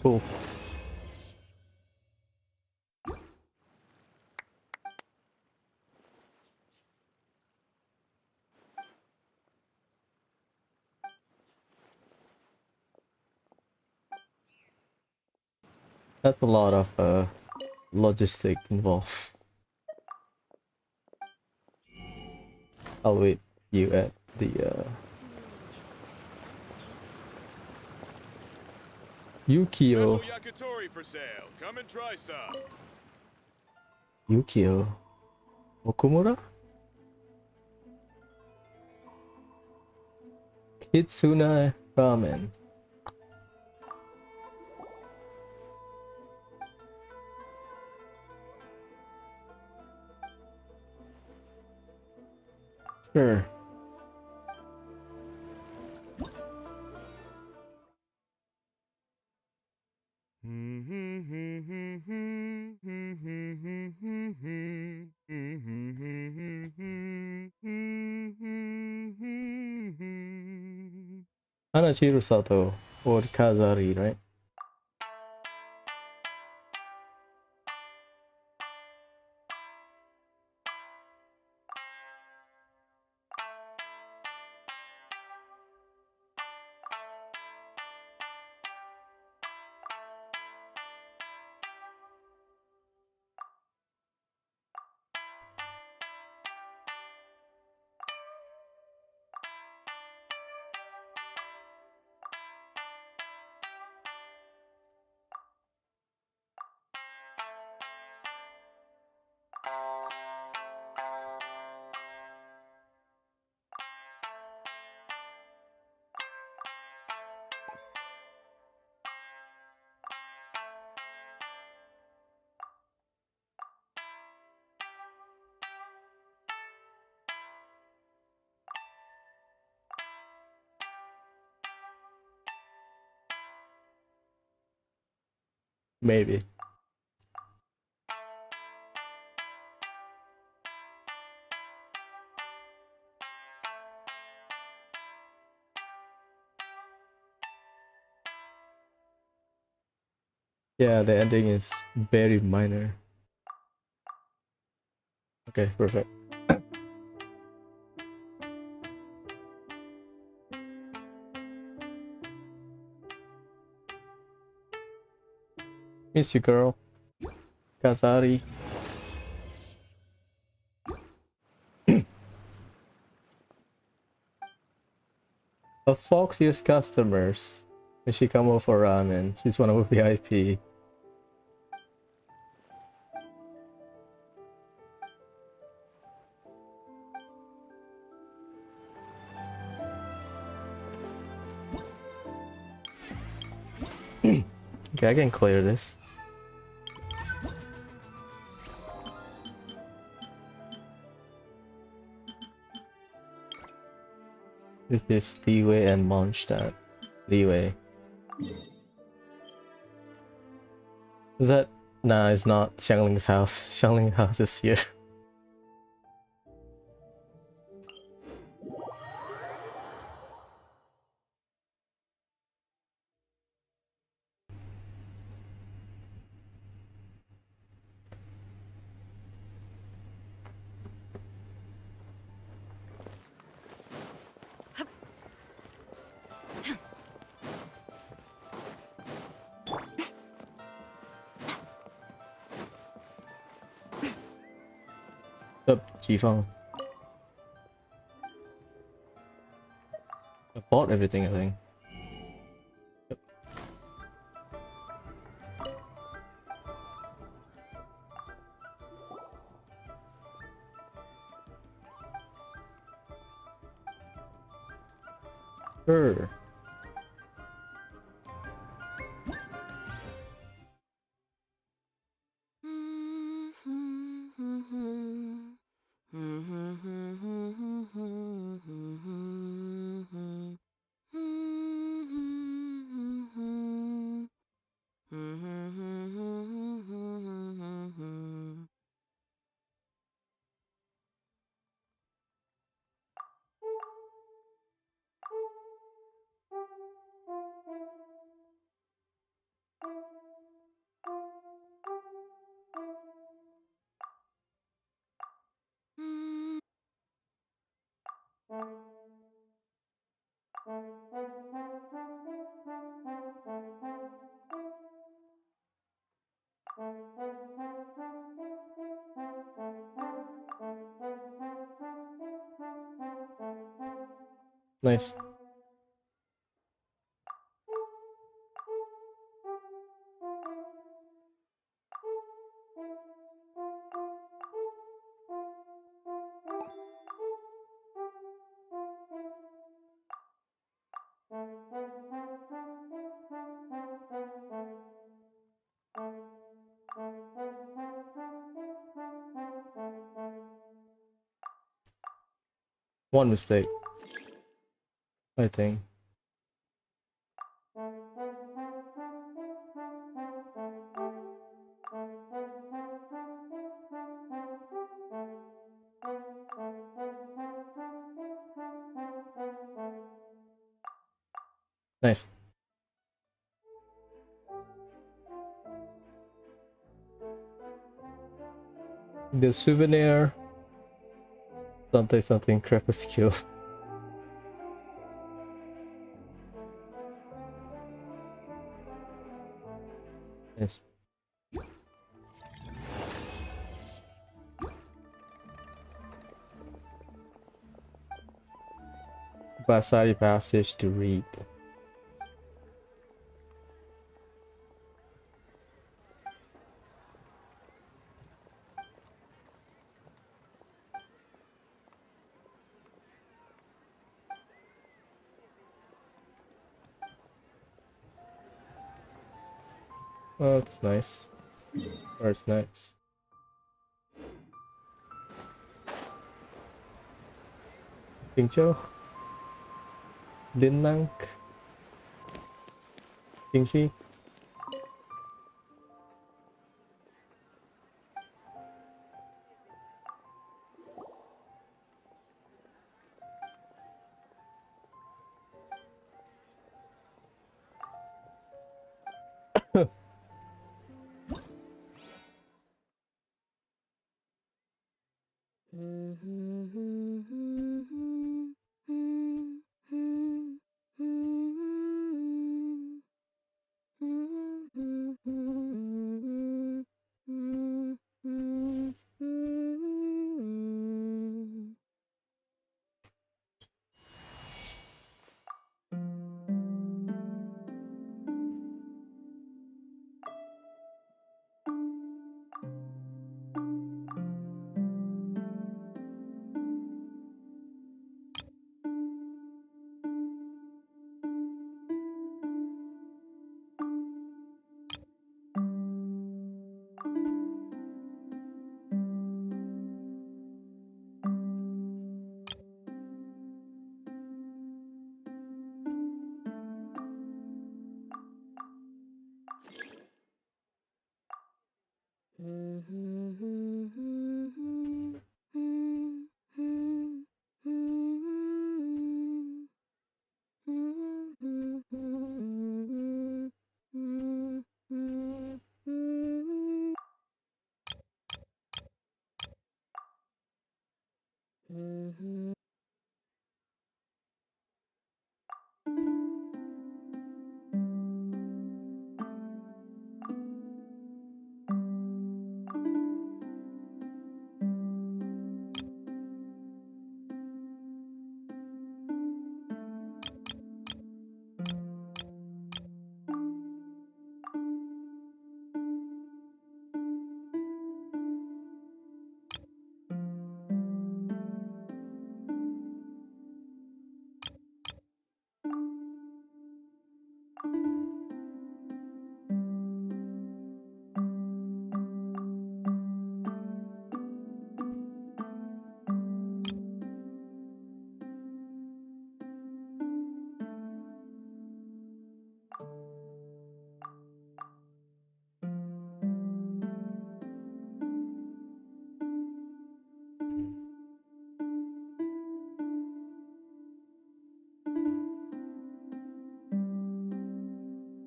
Cool. That's a lot of logistic involved. I'll wait you at the Yukio. Special yakitori for sale. Come and try some. Yukio Okumura? Kitsune Ramen. Sure. Hanachiru Sato or Kazari, right? Maybe. Yeah, the ending is very minor. Okay, perfect. Miss you, girl. Kazari. A Foxy's customers. When she come over for ramen, she's one of the VIP. Okay, I can clear this. This is Leeway and Mondstadt. Leeway. Is that? Nah, it's not Xiangling's house. Xiangling's house is here. Qifeng. I bought everything, I think. Yep. Sure. Nice. One mistake, I think. Nice. The souvenir. Something crepuscule. Nice. Basari passage to read. Oh, that's nice. Or it's nice. Qingzhou. Linlang. Qingxi.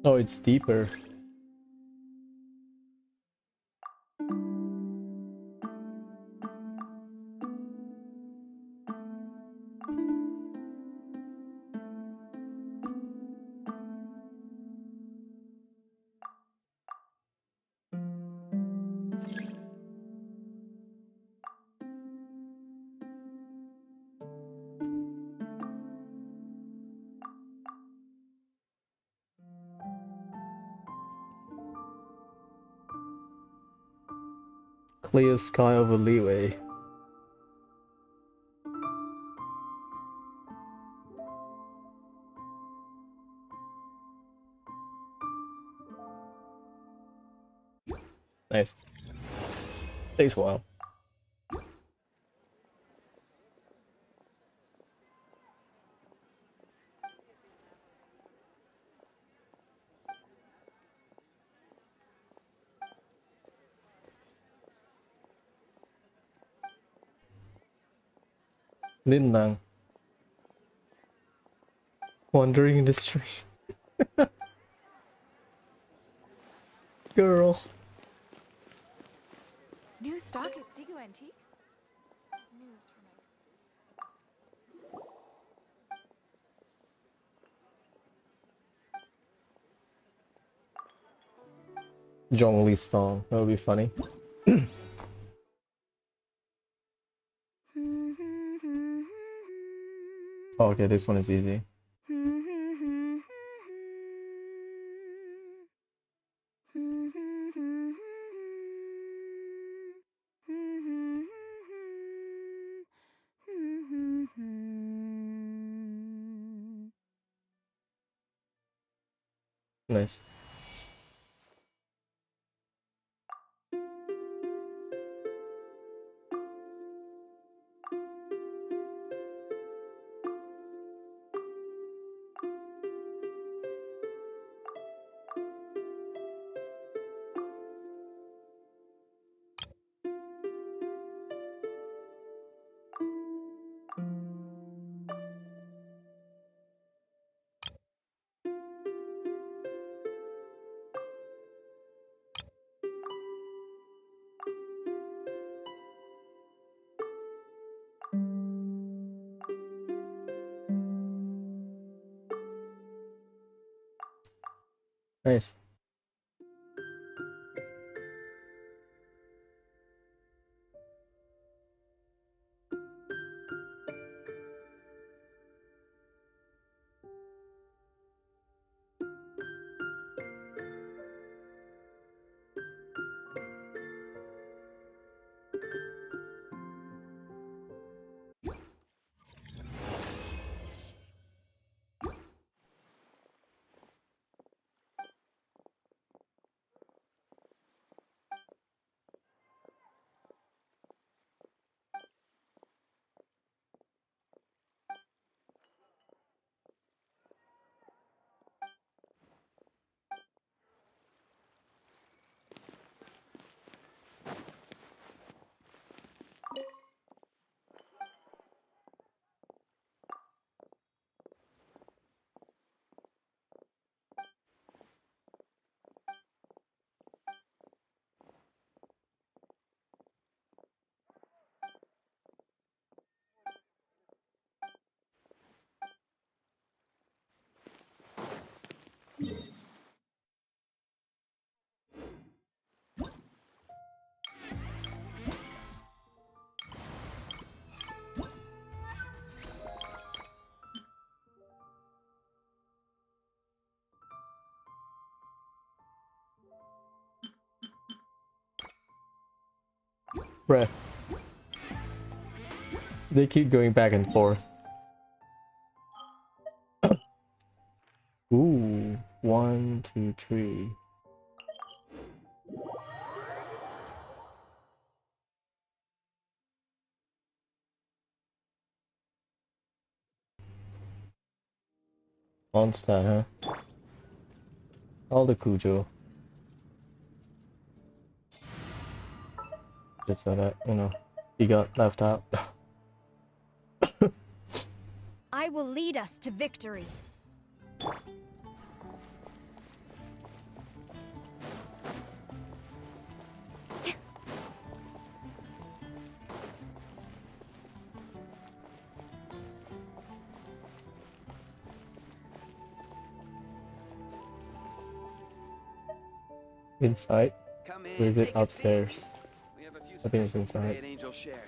Oh, it's deeper. Clear sky over leeway. Nice. Takes a while. Lindang. Wandering in the street. Girl. New stock at Seago Antiques? News for Zhongli song. That would be funny. Oh, okay, this one is easy. Nice. Nice. Bruh. They keep going back and forth. Ooh. 1, 2, 3. Mondstadt, huh? All the Cujo. Just so that, you know, he got left out. I will lead us to victory. Inside? Come Or in, is it take a seat. upstairs? We have a few I think it's specials today inside. at Angel Share.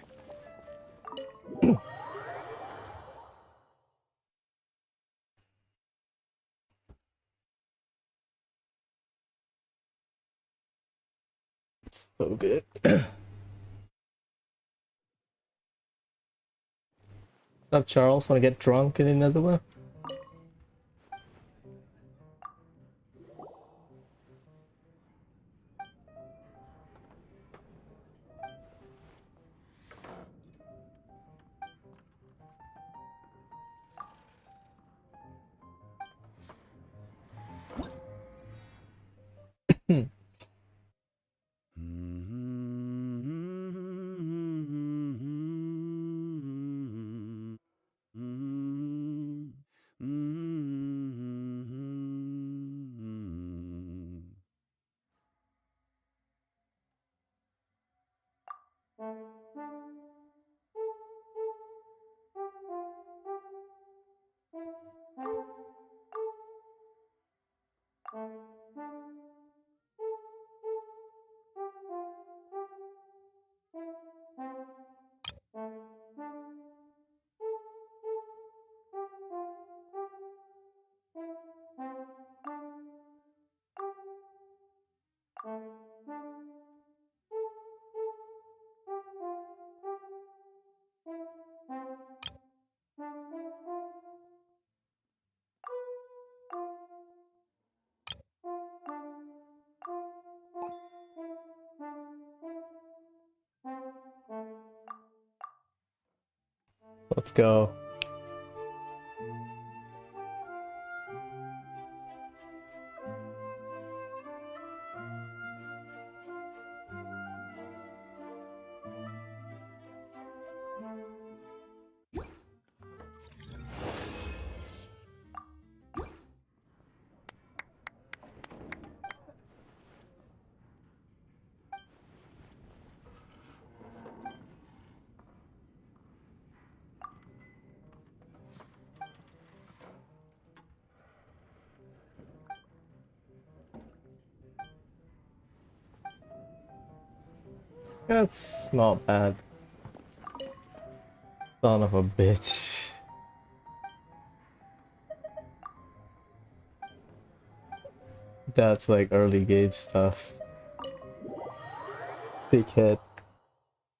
So good. What's up, Charles? Wanna get drunk in another one? Let's go. That's not bad. Son of a bitch. That's like early game stuff. Dickhead.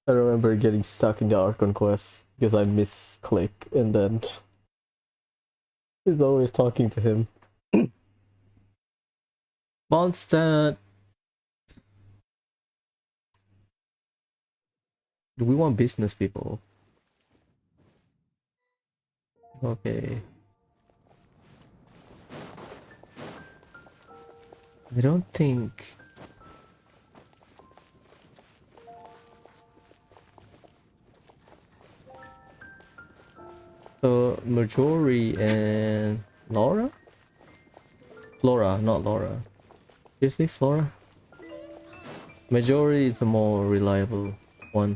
I remember getting stuck in the Archon quest because I misclick and then he's always talking to him. Mondstadt! Do we want business people? Okay. I don't think... So, Marjorie and Laura? Flora, not Laura. Is this Flora? Marjorie is the more reliable one.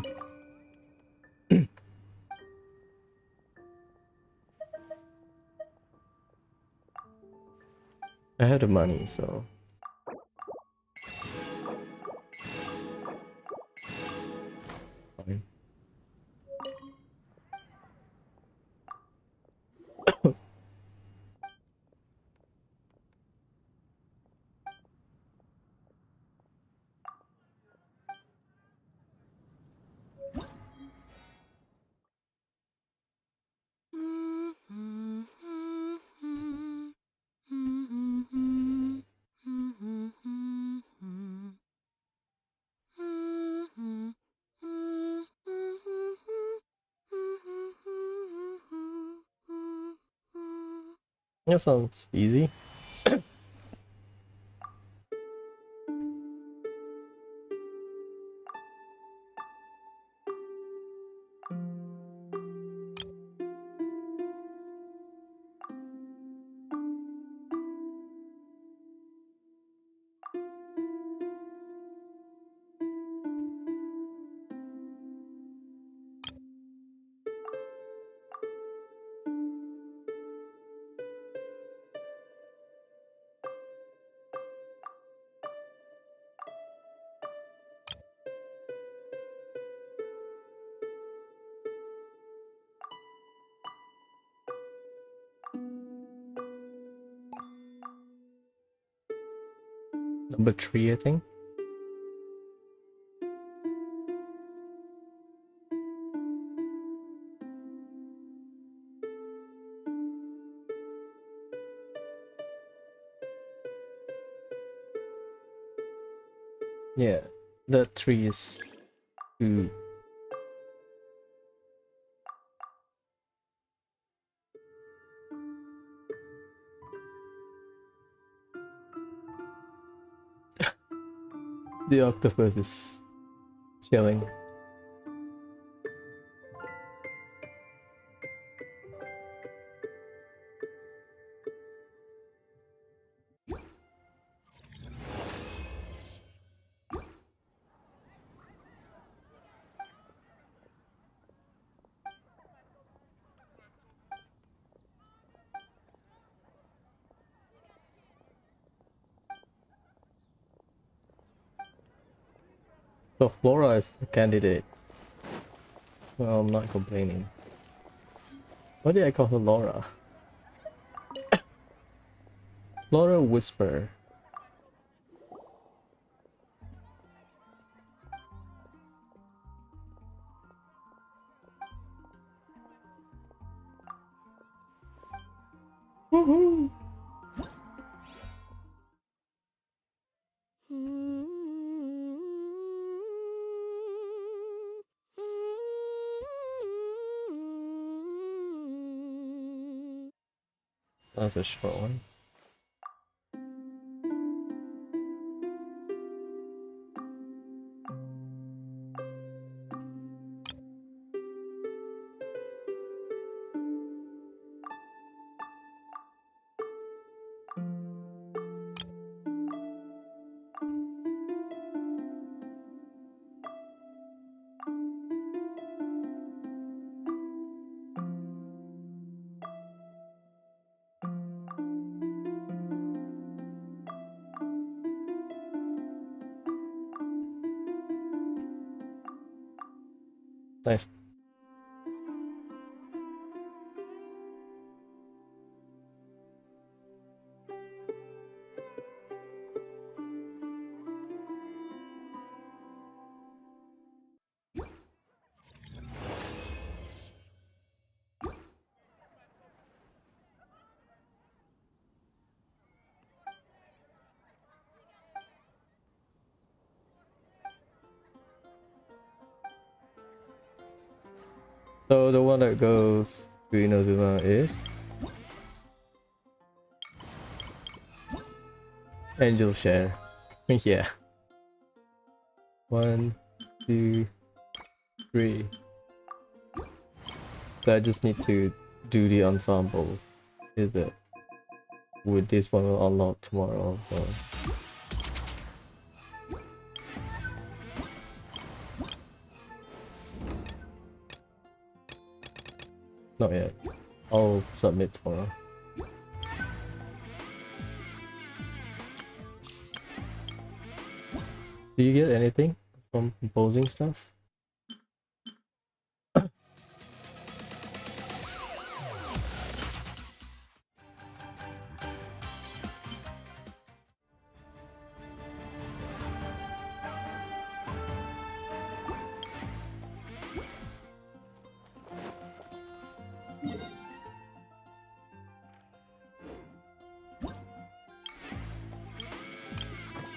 I have the money, so... Fine. That sounds easy. Number 3, I think. Yeah, the 3 is 2. The octopus is chilling. So Flora is a candidate. Well, I'm not complaining. Why did I call her Laura? Flora Whisper. Woohoo! That's a short one. Nice. So the one that goes to Inazuma is Angel Share. Yeah. 1, 2, 3. So I just need to do the ensemble. Is it? With this one will unlock tomorrow. So. Not yet. I'll submit tomorrow. Do you get anything from composing stuff?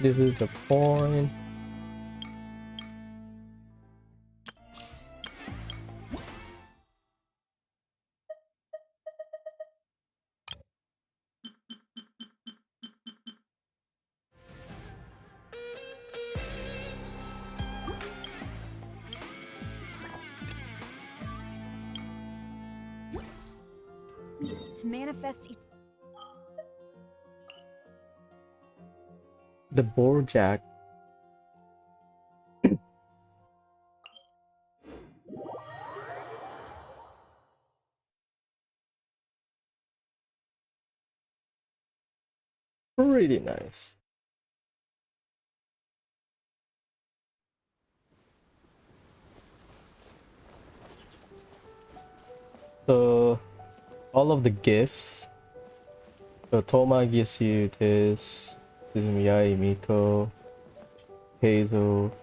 This is the point. To manifest The board jack. Pretty nice. So all of the gifts. So Toma gives you this This is Miyai, Miko, Hazel.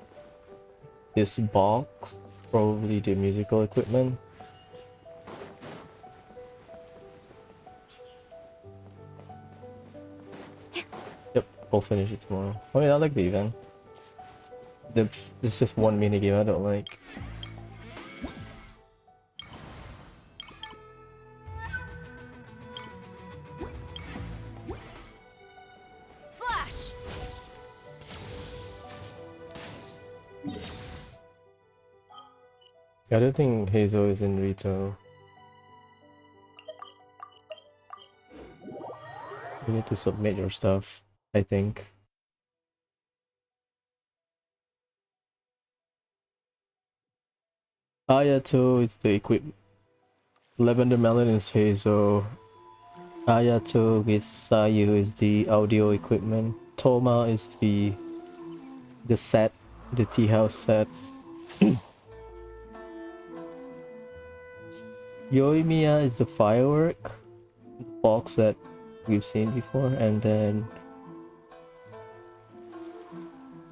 This box, probably the musical equipment. Yep, I'll finish it tomorrow. I mean, I like the event. It's just one minigame I don't like. Flash! I don't think Hazel is in retail. You need to submit your stuff, I think. Ayato is the equipment. Lavender Melon is Hazel. Ayato with Sayu is the audio equipment. Toma is the set, the tea house set. Yoimiya is the firework box that we've seen before, and then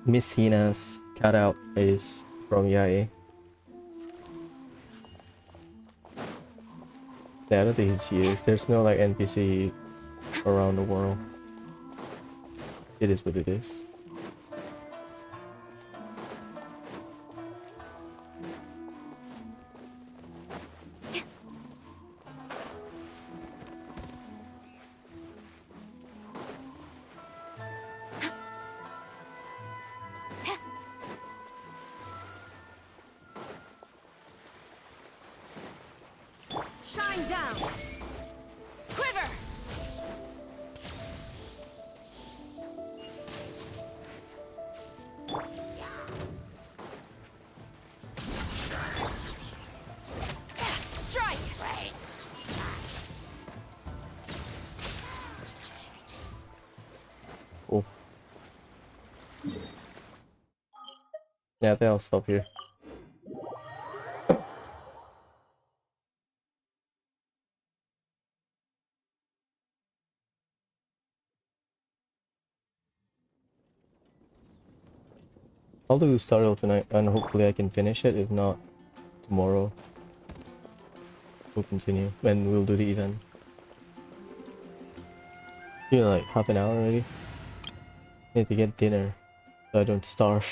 Miss Hina's cutout is from Yae. Yeah, I don't think he's here. There's no like NPC around the world. It is what it is. Shine down! Quiver! Strike! Oh. Yeah, I think I'll stop here. I'll do tutorial tonight and hopefully I can finish it. If not, tomorrow we'll continue and we'll do the event. You know, like half an hour already. Need to get dinner so I don't starve.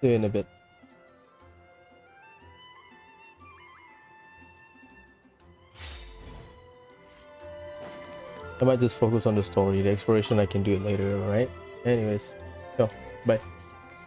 See you in a bit. I might just focus on the story. The exploration I can do it later, alright? Anyways, go. Bye.